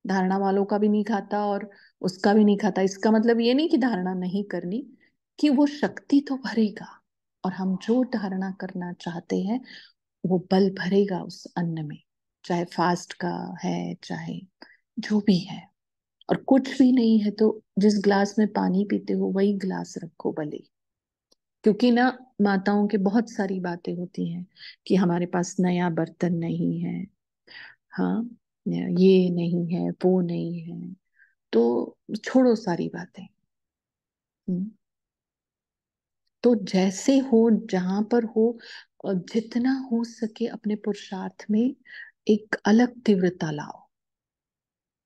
धारणा वालों का भी नहीं खाता और उसका भी नहीं खाता। इसका मतलब ये नहीं कि धारणा नहीं करनी, कि वो शक्ति तो भरेगा, और हम जो धारणा करना चाहते हैं वो बल भरेगा उस अन्न में, चाहे फास्ट का है चाहे जो भी है। और कुछ भी नहीं है तो जिस ग्लास में पानी पीते हो वही ग्लास रखो भले। क्योंकि ना, माताओं के बहुत सारी बातें होती हैं कि हमारे पास नया बर्तन नहीं है, हाँ, ये नहीं है वो नहीं है, तो छोड़ो सारी बातें। हम्म। तो जैसे हो, जहां पर हो, और जितना हो सके अपने पुरुषार्थ में एक अलग तीव्रता लाओ।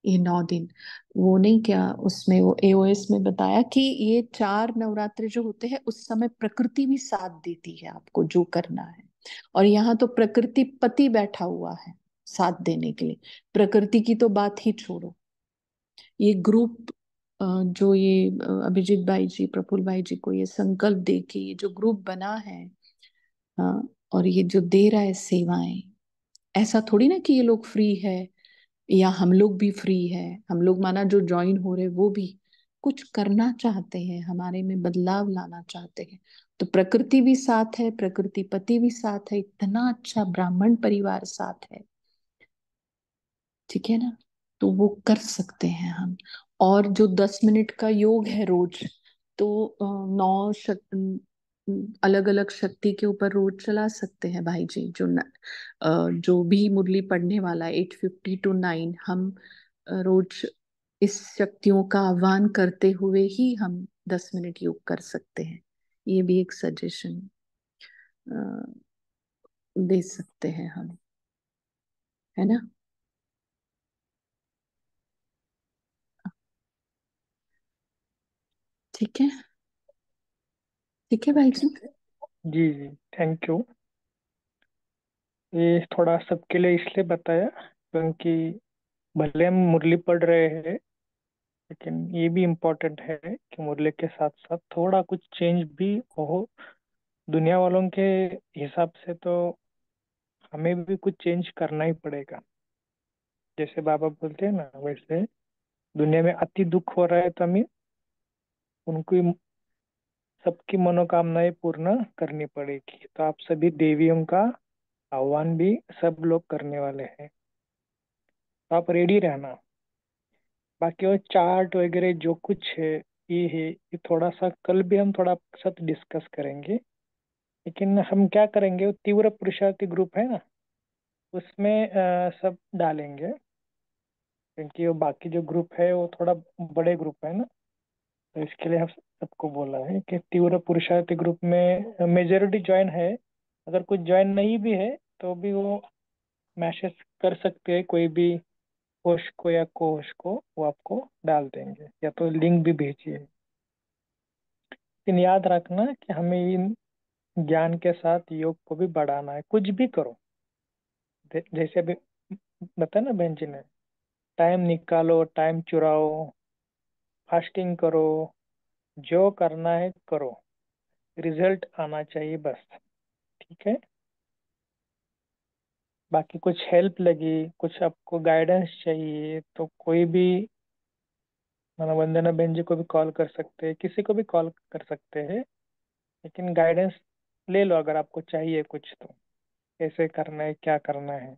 ये 9 दिन, वो नहीं क्या उसमें वो एओएस में बताया कि ये 4 नवरात्र जो होते हैं उस समय प्रकृति भी साथ देती है आपको जो करना है। और यहाँ तो प्रकृति पति बैठा हुआ है साथ देने के लिए। प्रकृति की तो बात ही छोड़ो। ये ग्रुप जो ये अभिजीत भाई जी, प्रफुल्ल भाई जी को ये संकल्प दे के ये जो ग्रुप बना है, हाँ, और ये जो दे रहा है सेवाएं, ऐसा थोड़ी ना कि ये लोग फ्री है या हम लोग भी फ्री है। हम लोग माना जो ज्वाइन हो रहे वो भी कुछ करना चाहते हैं, हमारे में बदलाव लाना चाहते हैं। तो प्रकृति भी साथ है, प्रकृति पति भी साथ है, इतना अच्छा ब्राह्मण परिवार साथ है, ठीक है ना। तो वो कर सकते हैं हम। और जो 10 मिनट का योग है रोज, तो 9 अलग अलग शक्ति के ऊपर रोज चला सकते हैं भाई जी। जो भी मुरली पढ़ने वाला है 8:50 to 9, हम रोज इस शक्तियों का आह्वान करते हुए ही हम 10 मिनट योग कर सकते हैं। ये भी एक सजेशन दे सकते हैं हम, है ना। ठीक है, ठीक है भाई जी। जी जी, थैंक यू। ये थोड़ा सबके लिए इसलिए बताया क्योंकि भले हम मुरली पढ़ रहे हैं लेकिन ये भी इम्पोर्टेंट है कि मुरली के साथ साथ थोड़ा कुछ चेंज भी हो। दुनिया वालों के हिसाब से तो हमें भी कुछ चेंज करना ही पड़ेगा। जैसे बाबा बोलते हैं ना, वैसे दुनिया में अति दुख हो रहा है तो हमें उनकी सबकी मनोकामनाएं पूर्ण करनी पड़ेगी। तो आप सभी देवियों का आह्वान भी सब लोग करने वाले हैं, तो आप रेडी रहना। बाकी वो चार्ट वगैरह जो कुछ है, ये थोड़ा सा कल भी हम थोड़ा आपके साथ डिस्कस करेंगे। लेकिन हम क्या करेंगे, वो तीव्र पुरुषार्थी ग्रुप है ना, उसमें सब डालेंगे, क्योंकि वो बाकी जो ग्रुप है वो थोड़ा बड़े ग्रुप है ना। तो इसके लिए हम सबको बोला है कि तीव्र पुरुषार्थी ग्रुप में मेजोरिटी ज्वाइन है। अगर कुछ ज्वाइन नहीं भी है तो भी वो मैसेज कर सकते हैं, कोई भी होस्ट को या को होस्ट को, वो आपको डाल देंगे या तो लिंक भी भेजिए। लेकिन याद रखना कि हमें इन ज्ञान के साथ योग को भी बढ़ाना है। कुछ भी करो, जैसे अभी बताया ना बहन जी ने, टाइम निकालो, टाइम चुराओ, फास्टिंग करो, जो करना है करो, रिजल्ट आना चाहिए बस। ठीक है। बाकी कुछ हेल्प लगी, कुछ आपको गाइडेंस चाहिए तो कोई भी, मानो वंदना बहन जी को भी कॉल कर सकते हैं, किसी को भी कॉल कर सकते हैं। लेकिन गाइडेंस ले लो अगर आपको चाहिए कुछ तो, कैसे करना है, क्या करना है।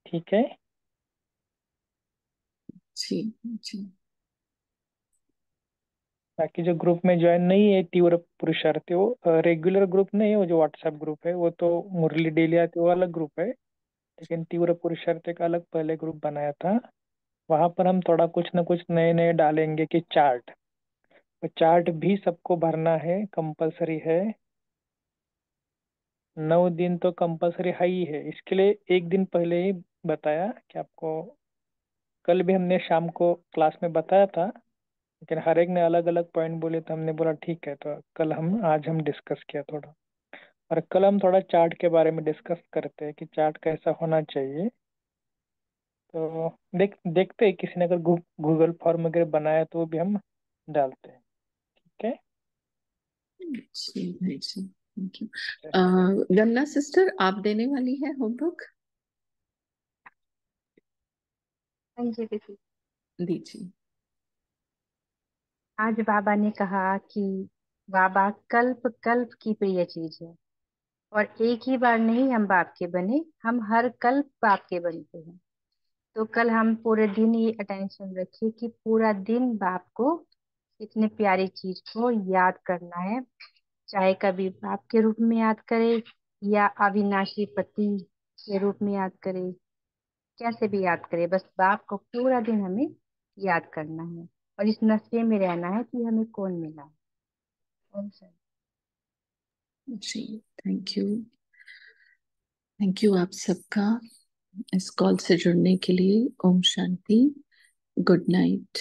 ठीक है। जी जी। बाकी जो ग्रुप में ज्वाइन नहीं है तीव्र पुरुषार्थी, वो रेगुलर ग्रुप नहीं है, वो जो व्हाट्सएप ग्रुप है वो तो मुरली डेली आती है, वो अलग ग्रुप है। लेकिन तीव्र पुरुषार्थी का अलग पहले ग्रुप बनाया था, वहां पर हम थोड़ा कुछ ना कुछ नए नए डालेंगे कि चार्ट, तो चार्ट भी सबको भरना है, कंपलसरी है। 9 दिन तो कंपलसरी है ही है। इसके लिए एक दिन पहले ही बताया कि आपको, कल भी हमने शाम को क्लास में बताया था, लेकिन हर एक ने अलग अलग पॉइंट बोले तो हमने बोला ठीक है, तो कल हम आज हम डिस्कस किया थोड़ा। और कल हम थोड़ा चार्ट के बारे में डिस्कस करते हैं कि चार्ट कैसा होना चाहिए। तो देखते हैं, किसी ने अगर गूगल फॉर्म वगैरह बनाया तो वो भी हम डालते हैं। ठीक है। जी भाई जी, थैंक यू। गन्ना सिस्टर, आप देने वाली है होमवर्क? हाँ जी दीदी। दीजिए। आज बाबा ने कहा कि बाबा कल्प कल्प की प्रिय चीज है, और एक ही बार नहीं हम बाप के बने, हम हर कल्प बाप के बनते हैं। तो कल हम पूरे दिन ये अटेंशन रखिए कि पूरा दिन बाप को इतने प्यारी चीज को याद करना है। चाहे कभी बाप के रूप में याद करे या अविनाशी पति के रूप में याद करे, कैसे भी याद करे, बस बाप को पूरा दिन हमें याद करना है और इस नशे में रहना है कि हमें कौन मिला है। ओम शांति। जी, थैंक यू। थैंक यू आप सबका इस कॉल से जुड़ने के लिए। ओम शांति। Good night.